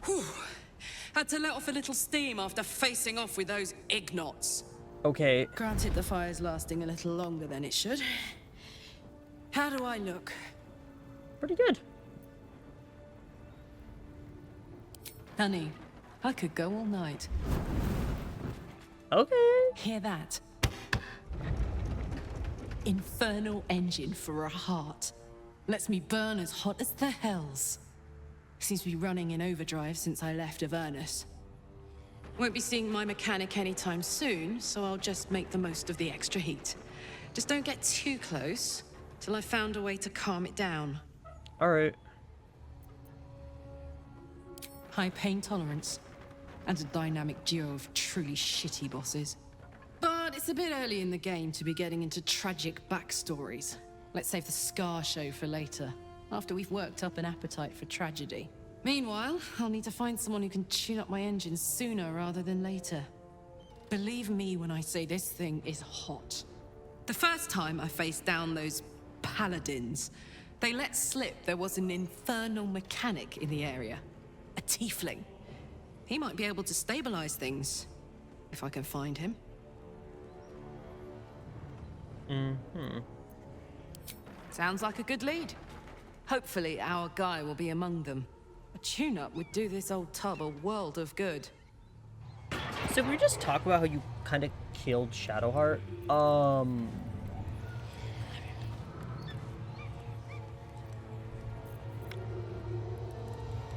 Whew. Had to let off a little steam after facing off with those Gnolls. Okay. Granted, the fire's lasting a little longer than it should. How do I look? Pretty good. Honey, I could go all night. Okay. Hear that? Infernal engine for a heart. Lets me burn as hot as the hells. Seems to be running in overdrive since I left Avernus. Won't be seeing my mechanic anytime soon, so I'll just make the most of the extra heat. Just don't get too close till I've found a way to calm it down. Alright. High pain tolerance, and a dynamic duo of truly shitty bosses. But it's a bit early in the game to be getting into tragic backstories. Let's save the Scar show for later, after we've worked up an appetite for tragedy. Meanwhile, I'll need to find someone who can tune up my engine sooner rather than later. Believe me when I say this thing is hot. The first time I faced down those Paladins, they let slip there was an infernal mechanic in the area. A tiefling. He might be able to stabilize things, if I can find him. Mm-hmm. Sounds like a good lead. Hopefully our guy will be among them. A tune-up would do this old tub a world of good. So we just talk about how you kind of killed Shadowheart.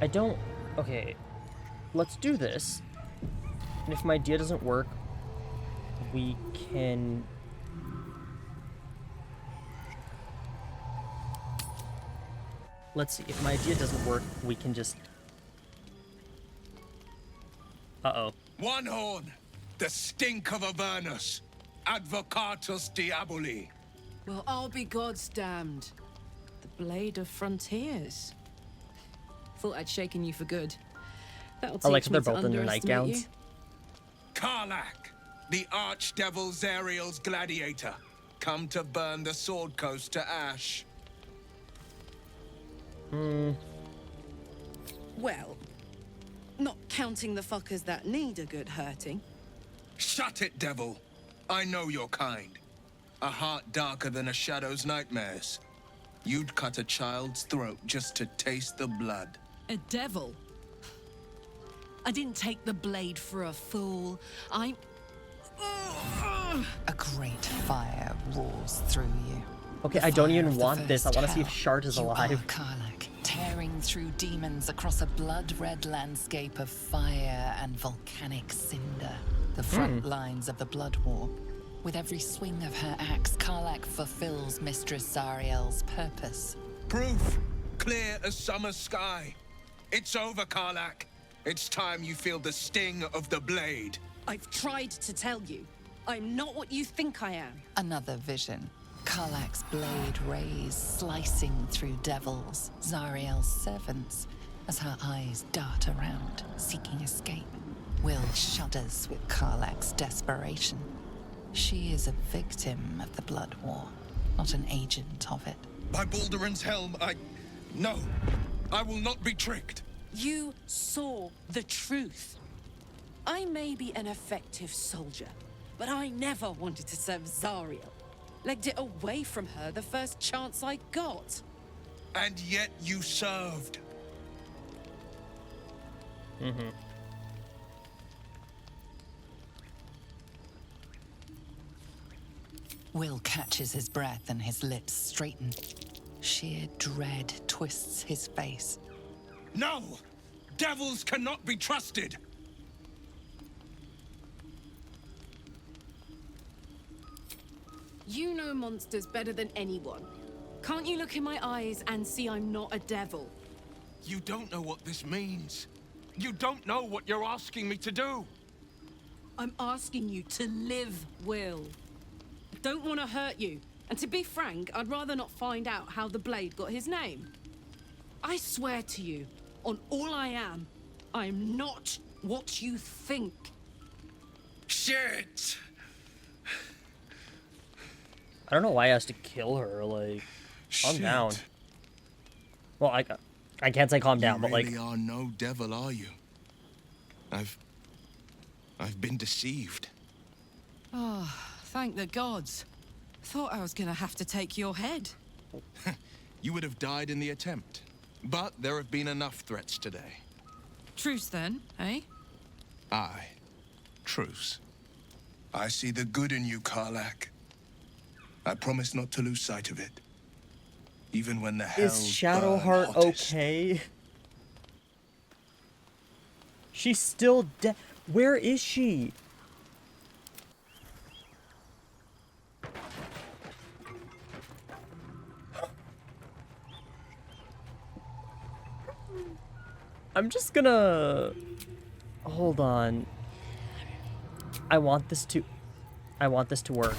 I don't... Okay. Let's do this. And if my idea doesn't work, we can... Let's see. If my idea doesn't work, we can just... Uh-oh. One horn, the stink of Avernus, Advocatus Diaboli. Well, I'll be God's damned. The Blade of Frontiers. Thought I'd shaken you for good. That'll teach I like me they're to both in their underestimate nightgowns. you. Karlach, the Archdevil Zariel's gladiator, come to burn the Sword Coast to ash. Well, not counting the fuckers that need a good hurting. Shut it, devil. I know your kind. A heart darker than a shadow's nightmares. You'd cut a child's throat just to taste the blood. A devil? I didn't take the blade for a fool. I'm... A great fire roars through you. Okay, The I don't fire even of the want this. I first want to see if hell. Shart is You alive. are Karlach, tearing through demons across a blood-red landscape of fire and volcanic cinder. The front lines of the Blood War. With every swing of her axe, Karlach fulfills Mistress Zariel's purpose. Proof, clear as summer sky. It's over, Karlach. It's time you feel the sting of the blade. I've tried to tell you. I'm not what you think I am. Another vision. Karlach's blade rays slicing through devils, Zariel's servants, as her eyes dart around, seeking escape. Will shudders with Karlach's desperation. She is a victim of the Blood War, not an agent of it. By Balduran's helm, No, I will not be tricked. You saw the truth. I may be an effective soldier, but I never wanted to serve Zariel. Legged it away from her the first chance I got. And yet you served. Will catches his breath and his lips straighten. Sheer dread twists his face. No! Devils cannot be trusted! You know monsters better than anyone. Can't you look in my eyes and see I'm not a devil? You don't know what this means. You don't know what you're asking me to do. I'm asking you to live, Will. I don't want to hurt you. And to be frank, I'd rather not find out how the blade got his name. I swear to you, on all I am not what you think. Shit! I don't know why I has to kill her, like... Calm down. Well, I can't say calm down, You but like... really are no devil, are you? I've been deceived. Oh, thank the gods. Thought I was gonna have to take your head. You would have died in the attempt. But there have been enough threats today. Truce then, eh? Aye. Truce. I see the good in you, Karlach. I promise not to lose sight of it. Even when the hells Is burn Shadowheart hottest. okay? She's still dead. Where is she? I'm just gonna... Hold on. I want this to work. I want this to work.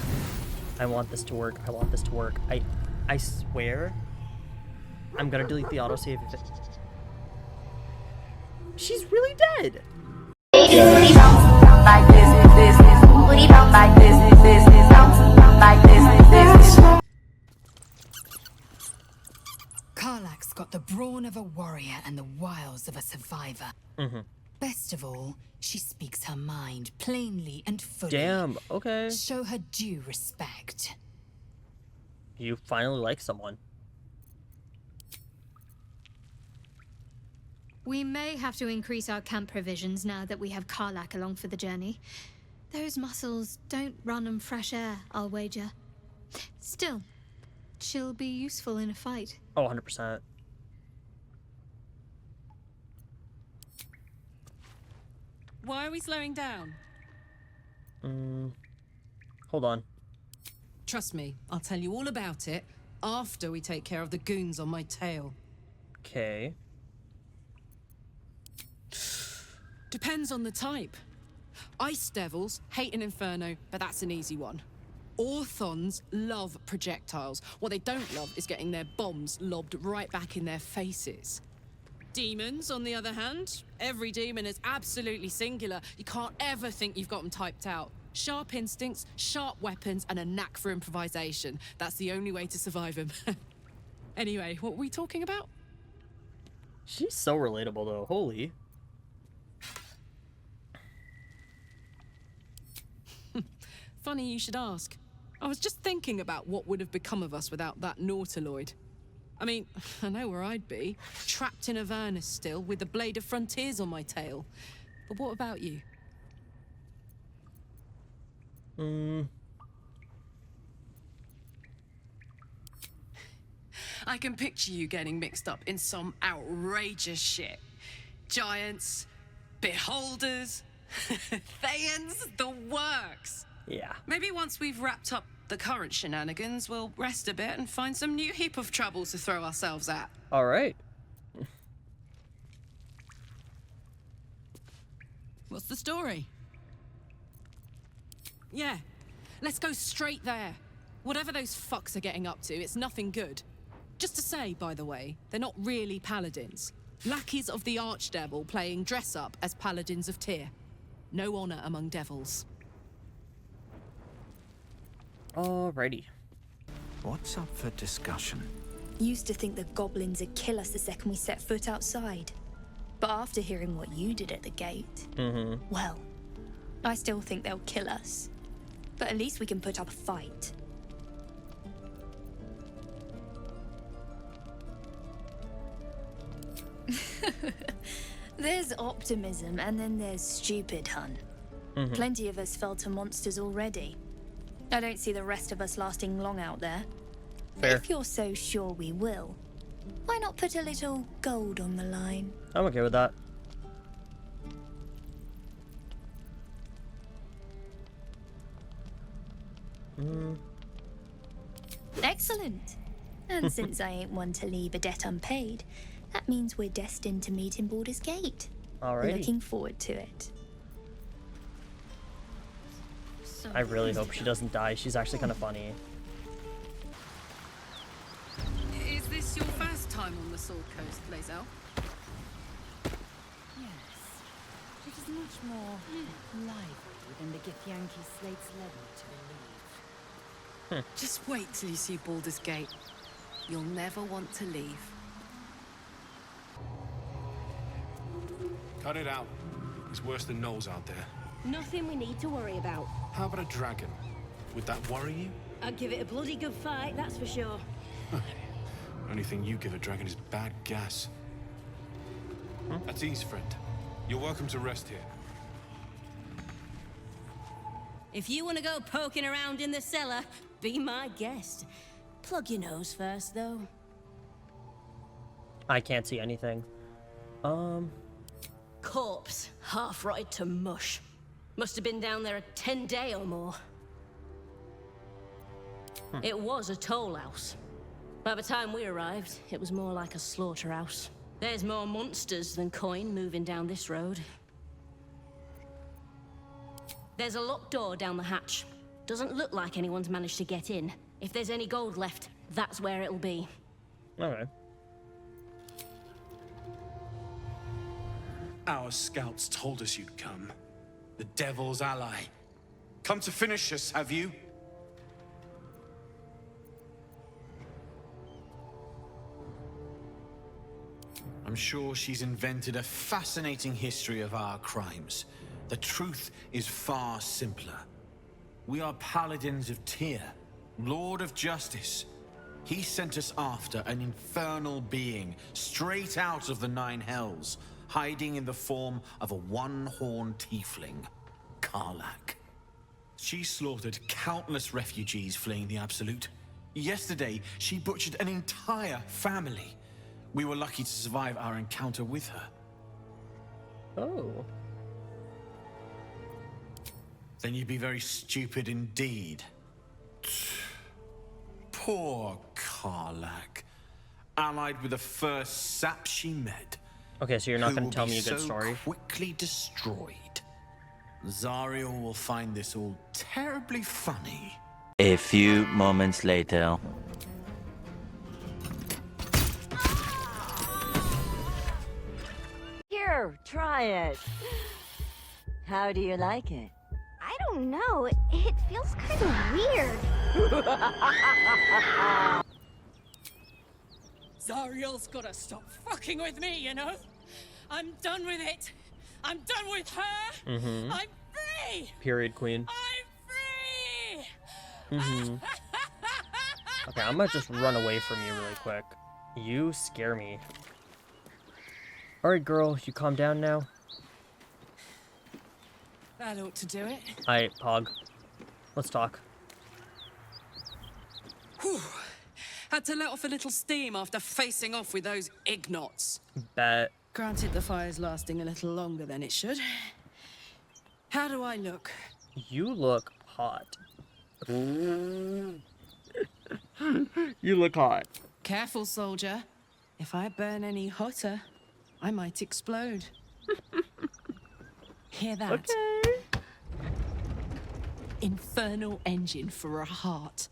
I want this to work. I swear. I'm gonna delete the autosave if it... She's really dead! Karlach's got the brawn of a warrior and the wiles of a survivor. Best of all, she speaks her mind plainly and fully. Damn, okay. Show her due respect. You finally like someone. We may have to increase our camp provisions now that we have Karlach along for the journey. Those muscles don't run on fresh air, I'll wager. Still, she'll be useful in a fight. Oh, 100%. Why are we slowing down? Hold on. Trust me, I'll tell you all about it after we take care of the goons on my tail. Okay. Depends on the type. Ice devils hate an inferno, but that's an easy one. Orthons love projectiles. What they don't love is getting their bombs lobbed right back in their faces. Demons, on the other hand, every demon is absolutely singular. You can't ever think you've got them typed out. Sharp instincts, sharp weapons, and a knack for improvisation. That's the only way to survive them. Anyway, what were we talking about? She's so relatable, though. Holy. Funny you should ask. I was just thinking about what would have become of us without that Nautiloid. I mean, I know where I'd be. Trapped in Avernus still, with the Blade of Frontiers on my tail. But what about you? I can picture you getting mixed up in some outrageous shit. Giants, beholders, Thayans, the works. Yeah. Maybe once we've wrapped up the current shenanigans, we'll rest a bit and find some new heap of trouble to throw ourselves at. All right. What's the story? Yeah, let's go straight there. Whatever those fucks are getting up to, it's nothing good. Just to say, by the way, they're not really paladins. Lackeys of the Archdevil playing dress-up as paladins of Tyr. No honor among devils. Alrighty. What's up for discussion? Used to think the goblins would kill us the second we set foot outside. But after hearing what you did at the gate, well, I still think they'll kill us. But at least we can put up a fight. There's optimism, and then there's stupid, hun. Plenty of us fell to monsters already. I don't see the rest of us lasting long out there. Fair. If you're so sure we will, why not put a little gold on the line? I'm okay with that. Excellent. And since I ain't one to leave a debt unpaid, that means we're destined to meet in Baldur's Gate. Alrighty. Looking forward to it. I really hope she doesn't die. She's actually kind of funny. Is this your first time on the Sword Coast, Lae'zel? Yes. It is much more lively than the Githyanki slates led me to believe. Just wait till you see Baldur's Gate. You'll never want to leave. Cut it out. It's worse than Gnolls out there. Nothing we need to worry about. How about a dragon? Would that worry you? I'd give it a bloody good fight, that's for sure. Only thing you give a dragon is bad gas. At ease, friend. You're welcome to rest here. If you want to go poking around in the cellar, be my guest. Plug your nose first, though. I can't see anything. Corpse, half rotted to mush. Must have been down there a 10-day or more. It was a toll house. By the time we arrived, it was more like a slaughterhouse. There's more monsters than coin moving down this road. There's a locked door down the hatch. Doesn't look like anyone's managed to get in. If there's any gold left, that's where it'll be. Okay. Our scouts told us you'd come. The Devil's ally. Come to finish us, have you? I'm sure she's invented a fascinating history of our crimes. The truth is far simpler. We are Paladins of Tyr, Lord of Justice. He sent us after an infernal being, straight out of the Nine Hells, hiding in the form of a one-horned tiefling, Karlach. She slaughtered countless refugees fleeing the Absolute. Yesterday, she butchered an entire family. We were lucky to survive our encounter with her. Oh. Then you'd be very stupid indeed. Poor Karlach. Allied with the first sap she met. Okay, so you're not going to tell me a good so story? Quickly destroyed. Zariel will find this all terribly funny. A few moments later. Here, try it. How do you like it? I don't know. It feels kind of weird. Zariel's gotta stop fucking with me, you know? I'm done with it. I'm done with her. Mm-hmm. I'm free. Period, queen. I'm free. Mm-hmm. Okay, I'm gonna just run away from you really quick. You scare me. Alright, girl, you calm down now? That ought to do it. Alright, Pog. Let's talk. Whew. Had to let off a little steam after facing off with those Ignots. Bet. Granted, the fire's lasting a little longer than it should. How do I look? You look hot. You look hot. Careful, soldier. If I burn any hotter, I might explode. Hear that? Okay. Infernal engine for a heart.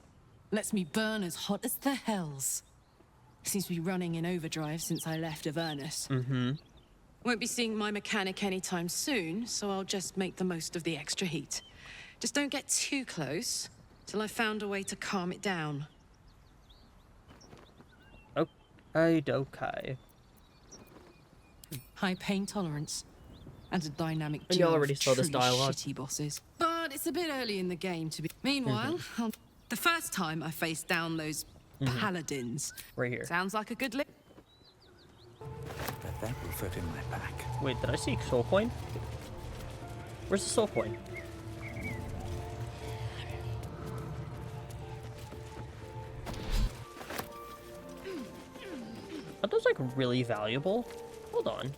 Lets me burn as hot as the hells. Seems to be running in overdrive since I left Avernus. Mm-hmm. Won't be seeing my mechanic anytime soon, so I'll just make the most of the extra heat. Just don't get too close till I've found a way to calm it down. Okay. High pain tolerance. And a dynamic And you duo already of saw this truly dialogue. shitty bosses. But it's a bit early in the game to be... Meanwhile, the first time I faced down those Paladins... Right here. Sounds like a good lick. But that will fit in my pack. Wait, did I see soul coin? Where's the soul coin? Are those like really valuable? Hold on.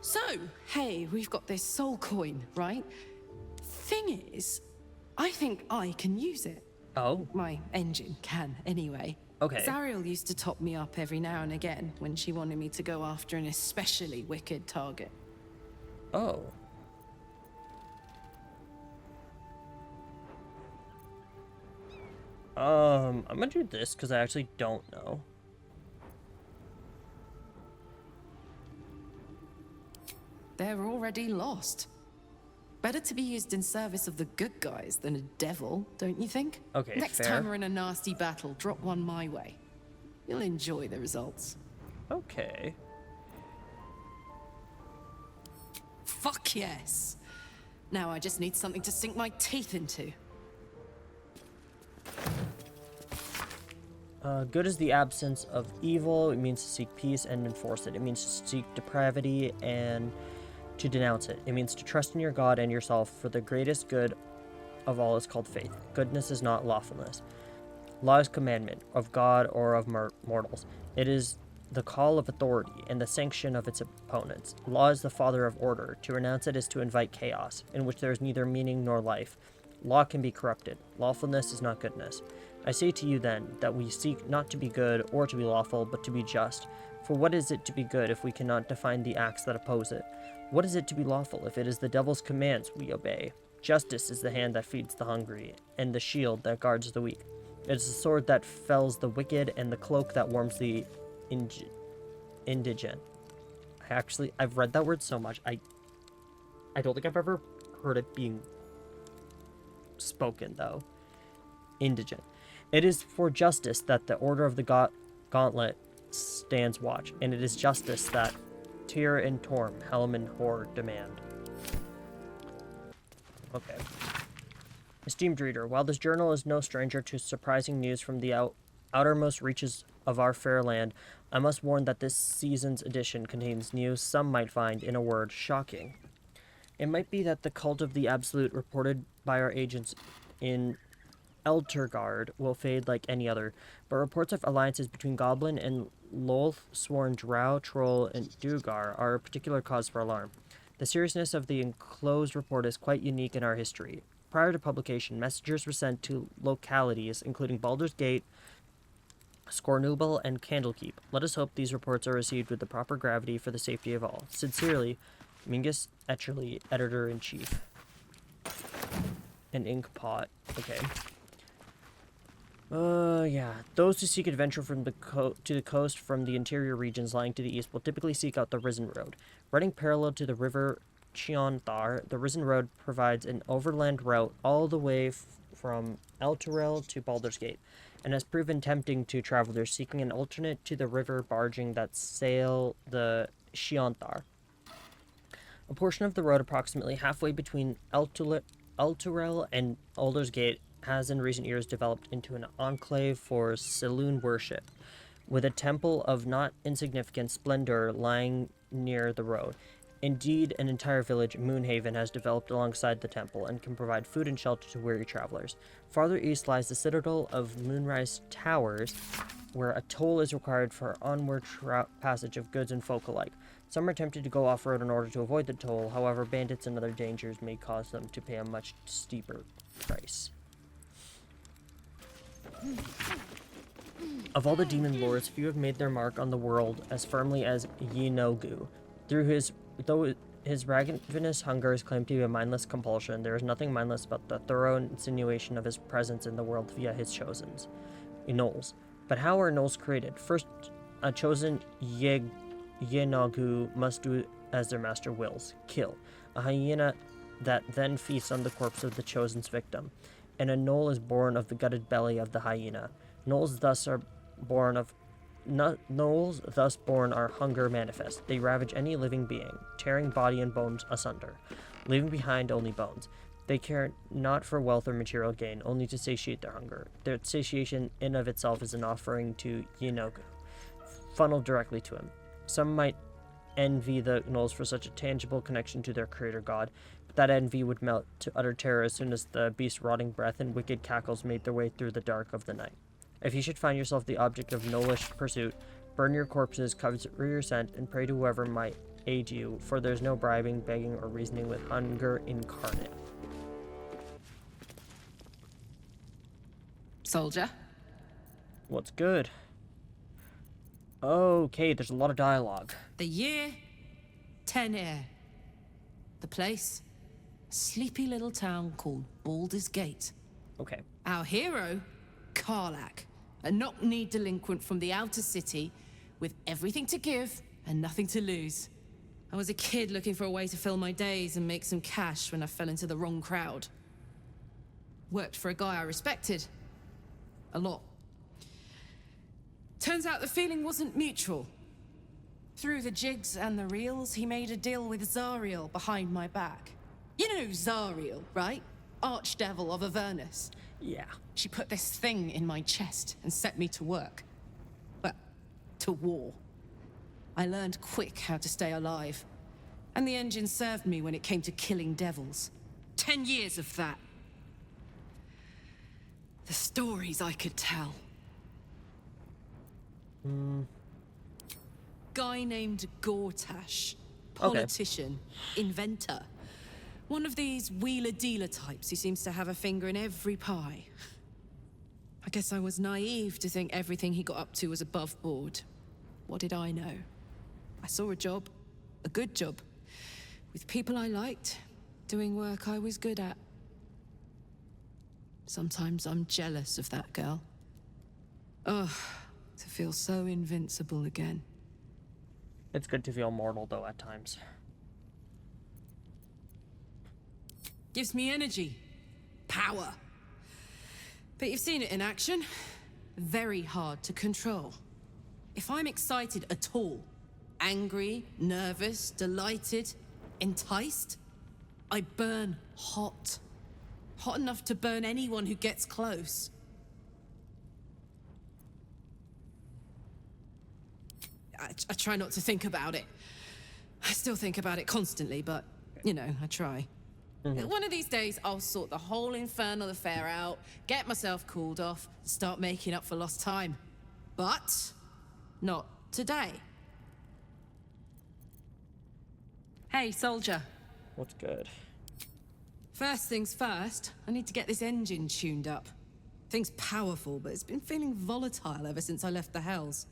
So, hey, we've got this soul coin, right? Thing is, I think I can use it. Oh. My engine can, anyway. Okay. Zariel used to top me up every now and again when she wanted me to go after an especially wicked target. Oh. I'm gonna do this because I actually don't know. They're already lost. Better to be used in service of the good guys than a devil, don't you think? Okay, Next fair. time we're in a nasty battle, drop one my way. You'll enjoy the results. Okay. Fuck yes. Now I just need something to sink my teeth into. Good is the absence of evil. It means to seek peace and enforce it. It means to seek depravity and to denounce it. It means to trust in your God and yourself, for the greatest good of all is called faith. Goodness is not lawfulness. Law is commandment of God or of mortals. It is the call of authority and the sanction of its opponents. Law is the father of order. To renounce it is to invite chaos, in which there is neither meaning nor life. Law can be corrupted. Lawfulness is not goodness. I say to you then, that we seek not to be good or to be lawful, but to be just. For what is it to be good if we cannot define the acts that oppose it? What is it to be lawful if it is the devil's commands we obey? Justice is the hand that feeds the hungry, and the shield that guards the weak. It is the sword that fells the wicked, and the cloak that warms the indigent. I've read that word so much, I don't think I've ever heard it being spoken, though. Indigent. It is for justice that the Order of the Gauntlet stands watch, and it is justice that Tyr and Torm, Helm and Hor demand. Okay. Esteemed reader, while this journal is no stranger to surprising news from the outermost reaches of our fair land, I must warn that this season's edition contains news some might find, in a word, shocking. It might be that the cult of the Absolute reported by our agents in Eltergard will fade like any other, but reports of alliances between Goblin and Loth-sworn Drow, Troll, and Dugar are a particular cause for alarm. The seriousness of the enclosed report is quite unique in our history. Prior to publication, messengers were sent to localities including Baldur's Gate, Scornubel, and Candlekeep. Let us hope these reports are received with the proper gravity for the safety of all. Sincerely, Mingus Etcherly, Editor-in-Chief. An ink pot. Okay. Yeah. Those who seek adventure from the to the coast from the interior regions lying to the east will typically seek out the Risen Road. Running parallel to the river Chionthar, the Risen Road provides an overland route all the way from Elturel to Baldur's Gate, and has proven tempting to travelers seeking an alternate to the river barging that sail the Chionthar. A portion of the road approximately halfway between Elturel and Baldur's Gate has in recent years developed into an enclave for Saloon worship, with a temple of not insignificant splendor lying near the road. Indeed, an entire village, Moonhaven, has developed alongside the temple and can provide food and shelter to weary travelers. Farther east lies the citadel of Moonrise Towers, where a toll is required for onward passage of goods and folk alike. Some are tempted to go off-road in order to avoid the toll, however, bandits and other dangers may cause them to pay a much steeper price. Of all the demon lords, few have made their mark on the world as firmly as Yinogu. Though his ravenous hunger is claimed to be a mindless compulsion, there is nothing mindless about the thorough insinuation of his presence in the world via his chosens, Gnolls. But how are Gnolls created? First, a chosen Yinogu must do as their master wills, kill a hyena that then feasts on the corpse of the chosen's victim, and a Gnoll is born of the gutted belly of the hyena. Gnolls thus born are hunger manifest. They ravage any living being, tearing body and bones asunder, leaving behind only bones. They care not for wealth or material gain, only to satiate their hunger. Their satiation in of itself is an offering to Yinogu, funneled directly to him. Some might envy the Gnolls for such a tangible connection to their creator god, but that envy would melt to utter terror as soon as the beast's rotting breath and wicked cackles made their way through the dark of the night. If you should find yourself the object of Gnollish pursuit, burn your corpses, cover your scent, and pray to whoever might aid you, for there's no bribing, begging, or reasoning with hunger incarnate. Soldier? What's good? Okay, there's a lot of dialogue. The year, 10 air. The place, a sleepy little town called Baldur's Gate. Okay. Our hero, Karlach, a knock-kneed delinquent from the outer city with everything to give and nothing to lose. I was a kid looking for a way to fill my days and make some cash when I fell into the wrong crowd. Worked for a guy I respected. A lot. Turns out the feeling wasn't mutual. Through the jigs and the reels, he made a deal with Zariel behind my back. You know Zariel, right? Archdevil of Avernus. Yeah. She put this thing in my chest and set me to work. Well, to war. I learned quick how to stay alive. And the engine served me when it came to killing devils. 10 years of that. The stories I could tell. Guy named Gortash. Politician. Inventor. One of these wheeler-dealer types who seems to have a finger in every pie. I guess I was naive to think everything he got up to was above board. What did I know? I saw a job. A good job. With people I liked. Doing work I was good at. Sometimes I'm jealous of that girl. Ugh, to feel so invincible again. It's good to feel mortal, though, at times. Gives me energy. Power. But you've seen it in action. Very hard to control. If I'm excited at all, angry, nervous, delighted, enticed, I burn hot. Hot enough to burn anyone who gets close. I try not to think about it. I still think about it constantly, but, you know, I try. One of these days, I'll sort the whole infernal affair out, get myself cooled off, and start making up for lost time. But not today. Hey, soldier. What's good? First things first, I need to get this engine tuned up. Thing's powerful, but it's been feeling volatile ever since I left the Hells.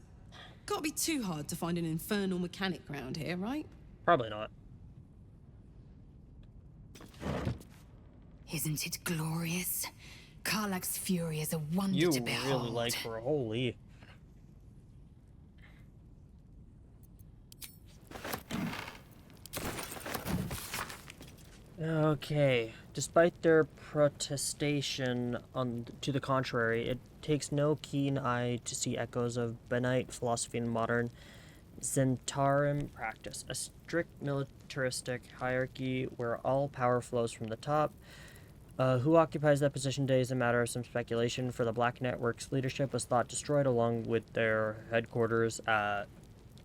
Can't be too hard to find an infernal mechanic around here, right? Probably not. Isn't it glorious? Karlach's fury is a wonder You to behold. really like her, holy. Okay, despite their protestation to the contrary, it takes no keen eye to see echoes of Benite philosophy in modern Zentarim practice, a strict militaristic hierarchy where all power flows from the top. Who occupies that position today is a matter of some speculation, for the Black Network's leadership was thought destroyed along with their headquarters at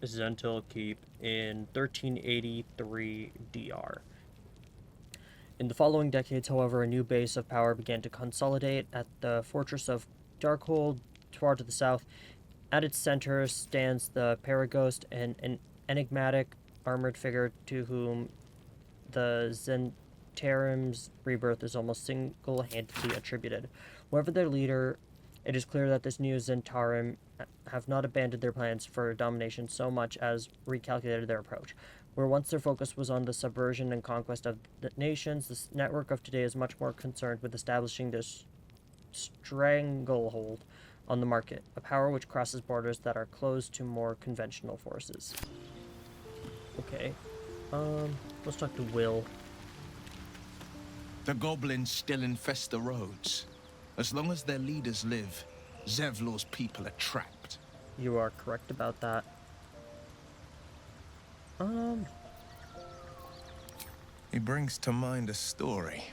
Zentil Keep in 1383 DR. In the following decades, however, a new base of power began to consolidate at the fortress of Darkhold, far to the south. At its center stands the Paraghost, an enigmatic armored figure to whom the Zentarim's rebirth is almost single-handedly attributed. Whoever their leader, it is clear that this new Zentarim have not abandoned their plans for domination so much as recalculated their approach. Where once their focus was on the subversion and conquest of the nations, this network of today is much more concerned with establishing this stranglehold on the market, a power which crosses borders that are closed to more conventional forces. Okay, let's talk to Will. The goblins still infest the roads. As long as their leaders live, Zevlor's people are trapped. You are correct about that. He brings to mind a story.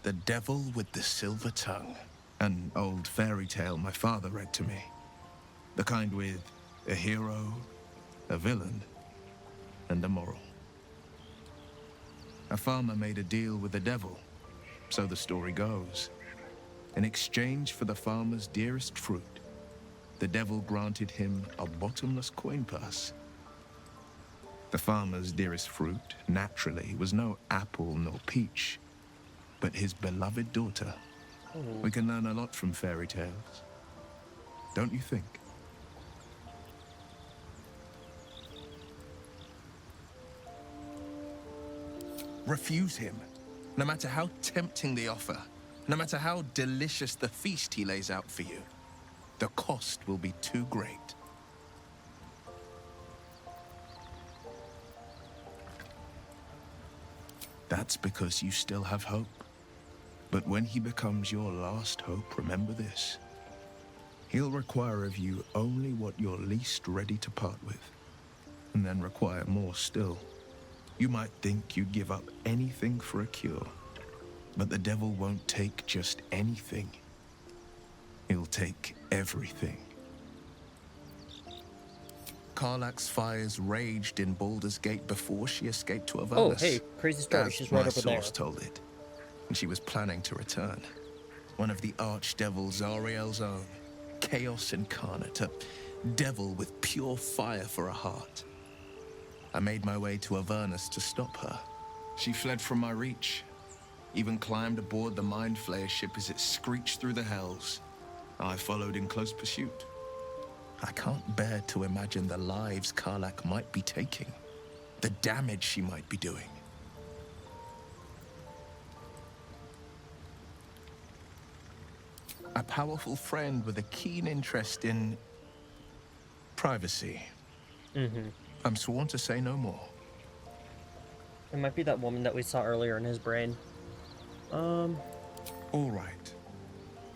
The Devil with the Silver Tongue. An old fairy tale my father read to me. The kind with a hero, a villain, and a moral. A farmer made a deal with the devil, so the story goes. In exchange for the farmer's dearest fruit, the devil granted him a bottomless coin purse. The farmer's dearest fruit, naturally, was no apple nor peach, but his beloved daughter. We can learn a lot from fairy tales, don't you think? Refuse him, no matter how tempting the offer, no matter how delicious the feast he lays out for you. The cost will be too great. That's because you still have hope. But when he becomes your last hope, remember this. He'll require of you only what you're least ready to part with, and then require more still. You might think you'd give up anything for a cure, but the devil won't take just anything. He'll take everything. Karlach's fires raged in Baldur's Gate before she escaped to Avernus. Oh, hey, crazy story. As She's right my over there. source told it, and she was planning to return. One of the archdevils Zariel's own, chaos incarnate, a devil with pure fire for a heart. I made my way to Avernus to stop her. She fled from my reach, even climbed aboard the Mind Flayer ship as it screeched through the hells. I followed in close pursuit. I can't bear to imagine the lives Karlach might be taking, the damage she might be doing. A powerful friend with a keen interest in privacy. I'm sworn to say no more. It might be that woman that we saw earlier in his brain. All right.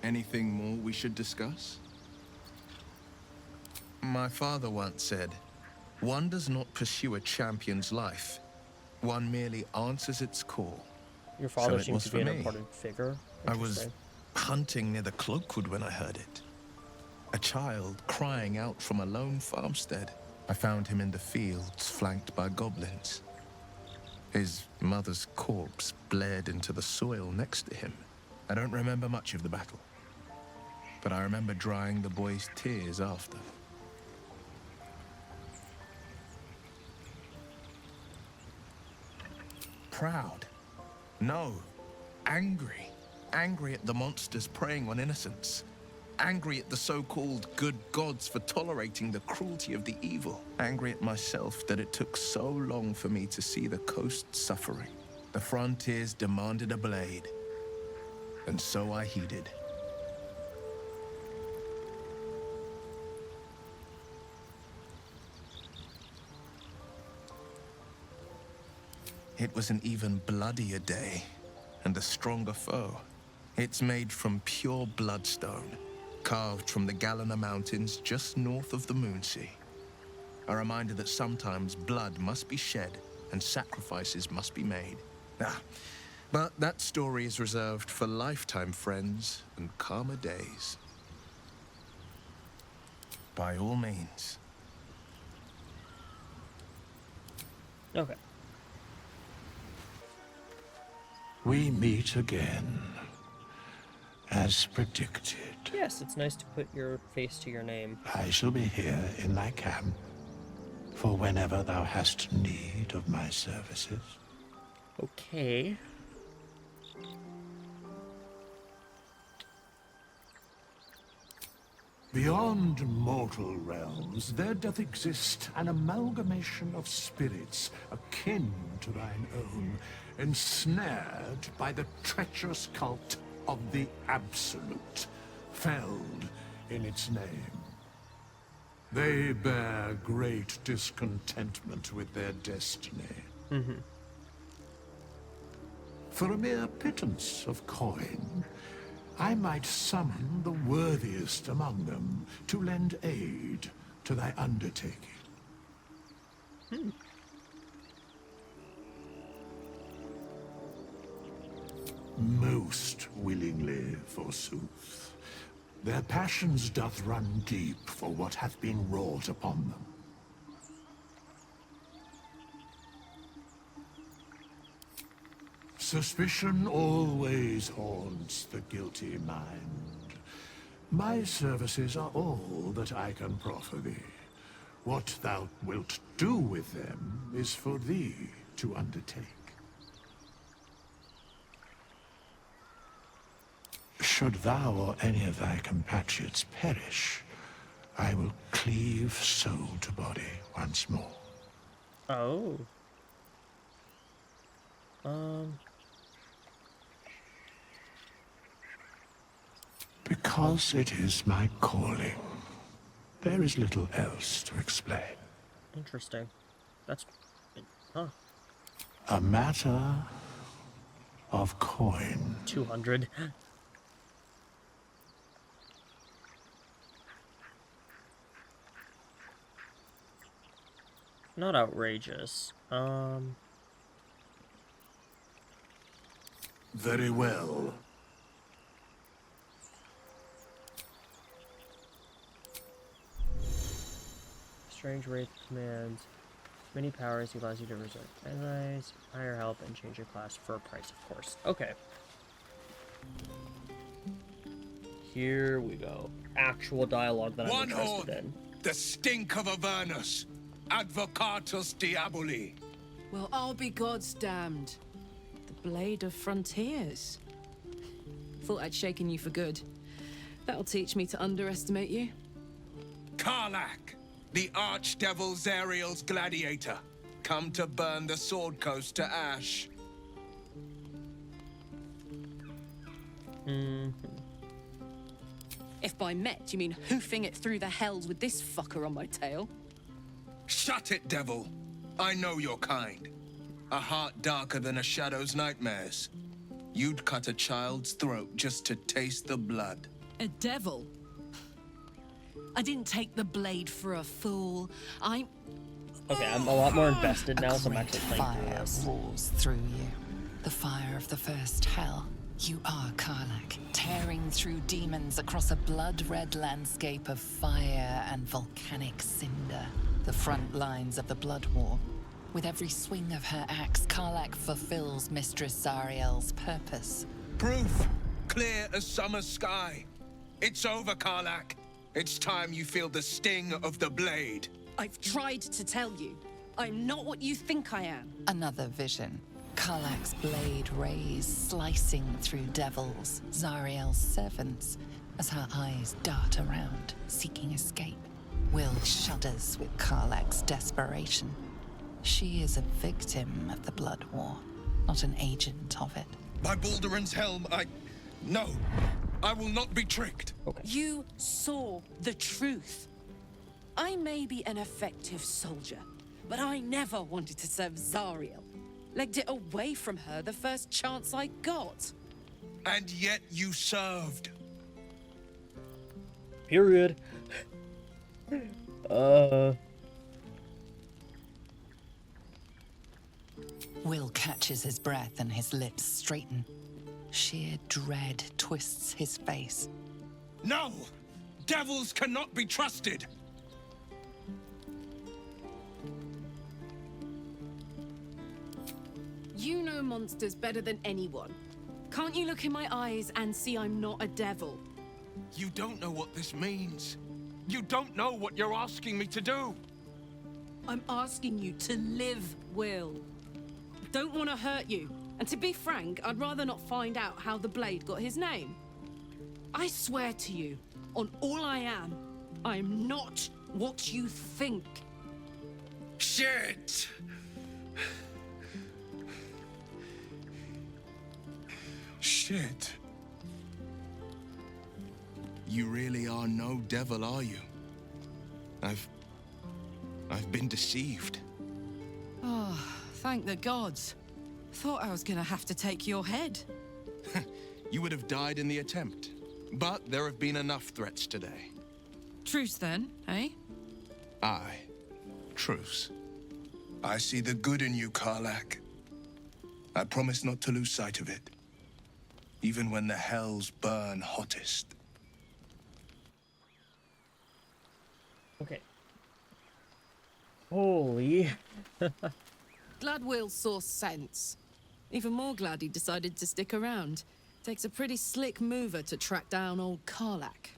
Anything more we should discuss? My father once said, one does not pursue a champion's life. One merely answers its call. Your father So it seems was to be for an me. important figure. I was hunting near the Cloakwood when I heard it. A child crying out from a lone farmstead. I found him in the fields, flanked by goblins. His mother's corpse blared into the soil next to him. I don't remember much of the battle, but I remember drying the boy's tears after. Proud? No. Angry. Angry at the monsters preying on innocents. Angry at the so-called good gods for tolerating the cruelty of the evil. Angry at myself that it took so long for me to see the coast suffering. The frontiers demanded a blade, and so I heeded. It was an even bloodier day, and a stronger foe. It's made from pure bloodstone, carved from the Galena Mountains just north of the Moonsea. A reminder that sometimes blood must be shed and sacrifices must be made. But that story is reserved for lifetime friends and calmer days. By all means. Okay. We meet again, as predicted. Yes, it's nice to put your face to your name. I shall be here in thy camp, for whenever thou hast need of my services. Okay. Beyond mortal realms, there doth exist an amalgamation of spirits akin to thine own, ensnared by the treacherous cult of the Absolute, felled in its name. They bear great discontentment with their destiny. For a mere pittance of coin, I might summon the worthiest among them to lend aid to thy undertaking. Most willingly, forsooth. Their passions doth run deep for what hath been wrought upon them. Suspicion always haunts the guilty mind. My services are all that I can proffer thee. What thou wilt do with them is for thee to undertake. Should thou or any of thy compatriots perish, I will cleave soul to body once more. Oh. Because it is my calling. There is little else to explain. Interesting. That's... Huh. A matter of coin. 200. Not outrageous. Very well. Strange Wraith commands. Many powers allows you to resort allies, hire help, and change your class for a price, of course. Okay. Here we go. Actual dialogue that I'm One interested horn. in. The stink of Avernus. Advocatus Diaboli. Well, I'll be God's damned. The Blade of Frontiers. Thought I'd shaken you for good. That'll teach me to underestimate you. Karlach, the Archdevil Zariel's gladiator. Come to burn the Sword Coast to ash. If by met you mean hoofing it through the hells with this fucker on my tail. Shut it, devil. I know your kind. A heart darker than a shadow's nightmares. You'd cut a child's throat just to taste the blood. A devil? I didn't take the blade for a fool. Okay, I'm a lot more invested now, so I'm actually playing through Fire this. roars through you. The fire of the first hell. You are Karlach, tearing through demons across a blood-red landscape of fire and volcanic cinder. The front lines of the Blood War. With every swing of her axe, Karlach fulfills Mistress Zariel's purpose. Proof, clear as summer sky. It's over, Karlach. It's time you feel the sting of the blade. I've tried to tell you. I'm not what you think I am. Another vision. Karlach's blade rays slicing through devils, Zariel's servants, as her eyes dart around, seeking escape. Will shudders with Karlach's desperation. She is a victim of the Blood War, not an agent of it. By Balduran's helm, No, I will not be tricked. Okay. You saw the truth. I may be an effective soldier, but I never wanted to serve Zariel. Legged it away from her the first chance I got. And yet you served. Period. Will catches his breath and his lips straighten. Sheer dread twists his face. No! Devils cannot be trusted! You know monsters better than anyone. Can't you look in my eyes and see I'm not a devil? You don't know what this means. You don't know what you're asking me to do. I'm asking you to live, Will. I don't want to hurt you. And to be frank, I'd rather not find out how the blade got his name. I swear to you, on all I am not what you think. Shit! Shit. You really are no devil, are you? I've been deceived. Oh, thank the gods. Thought I was gonna have to take your head. You would have died in the attempt. But there have been enough threats today. Truce then, eh? Aye. Truce. I see the good in you, Karlach. I promise not to lose sight of it. Even when the hells burn hottest. Okay. Holy. Glad Will saw sense. Even more glad he decided to stick around. Takes a pretty slick mover to track down old Karlach.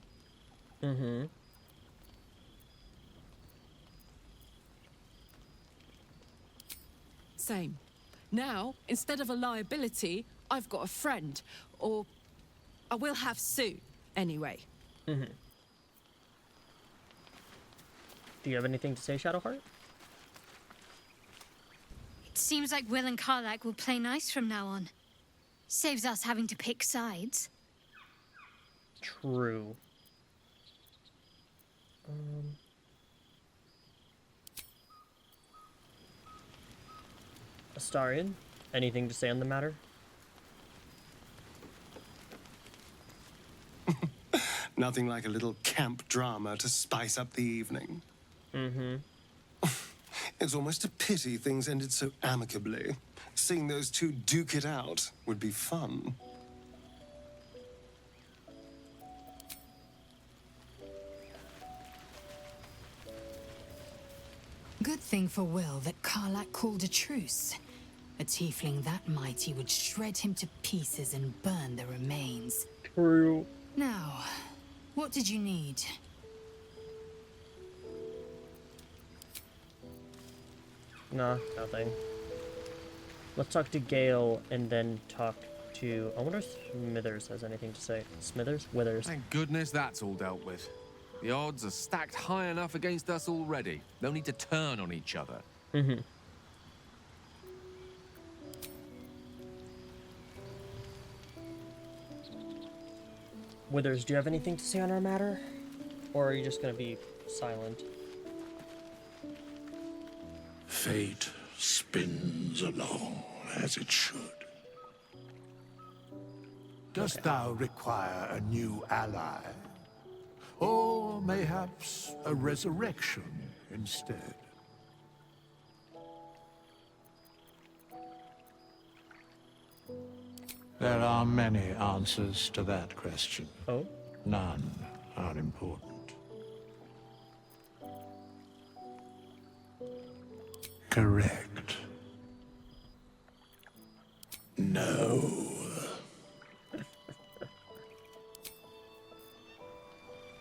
Mm-hmm. Same. Now, instead of a liability, I've got a friend. Or I will have soon, anyway. Mm-hmm. Do you have anything to say, Shadowheart? It seems like Will and Karlach will play nice from now on. Saves us having to pick sides. True. Astarion, anything to say on the matter? Nothing like a little camp drama to spice up the evening. Mm-hmm. It's almost a pity things ended so amicably. Seeing those two duke it out would be fun. Good thing for Will that Karlach called a truce. A tiefling that mighty would shred him to pieces and burn the remains. True. Now, what did you need? Nah, nothing. Let's talk to Gale and then talk to... I wonder if Smithers has anything to say. Smithers? Withers. Thank goodness that's all dealt with. The odds are stacked high enough against us already. No need to turn on each other. Mm-hmm. Withers, do you have anything to say on our matter? Or are you just gonna be silent? Fate spins along as it should. Dost thou require a new ally? Or mayhaps a resurrection instead? There are many answers to that question. Oh? None are important. Correct. No.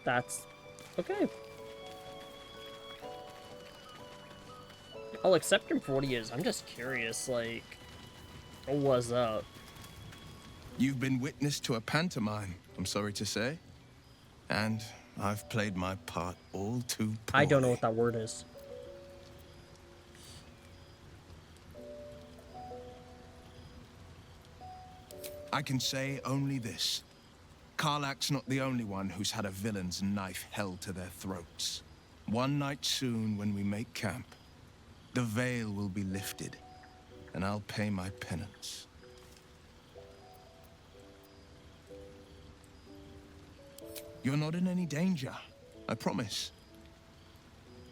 That's... okay. I'll accept him for what he is. I'm just curious, like... what's up? You've been witness to a pantomime, I'm sorry to say. And I've played my part all too poorly. I don't know what that word is. I can say only this. Karlach's not the only one who's had a villain's knife held to their throats. One night soon, when we make camp, the veil will be lifted, and I'll pay my penance. You're not in any danger, I promise.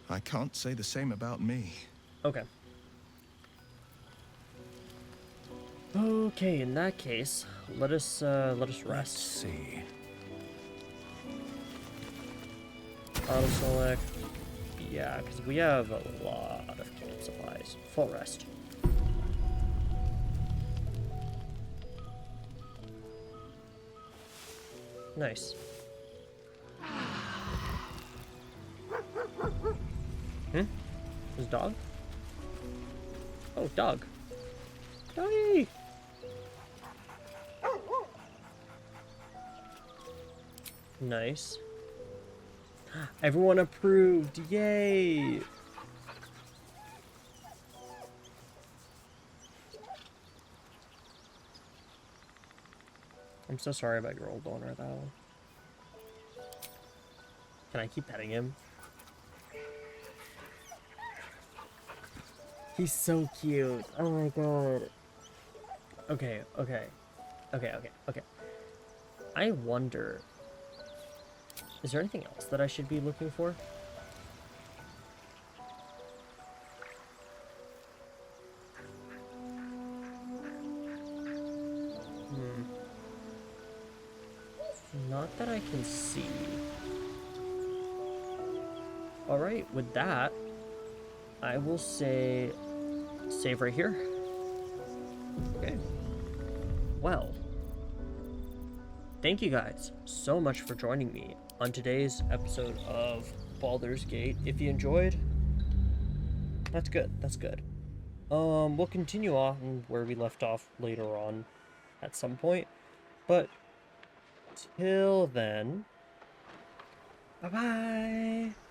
I can't say the same about me. Okay. Okay, in that case, let us rest. Let's see. Auto select. Yeah, because we have a lot of camp supplies. Full rest. Nice. His dog? Oh, dog. Doggy! Nice. Everyone approved! Yay! I'm so sorry about your old owner, though. Can I keep petting him? He's so cute. Oh my god. Okay. I wonder... is there anything else that I should be looking for? Not that I can see. Alright, with that, I will say... save right here. Okay. Well, thank you guys so much for joining me on today's episode of Baldur's Gate. If you enjoyed, that's good. That's good. We'll continue on where we left off later on at some point. But till then, bye-bye.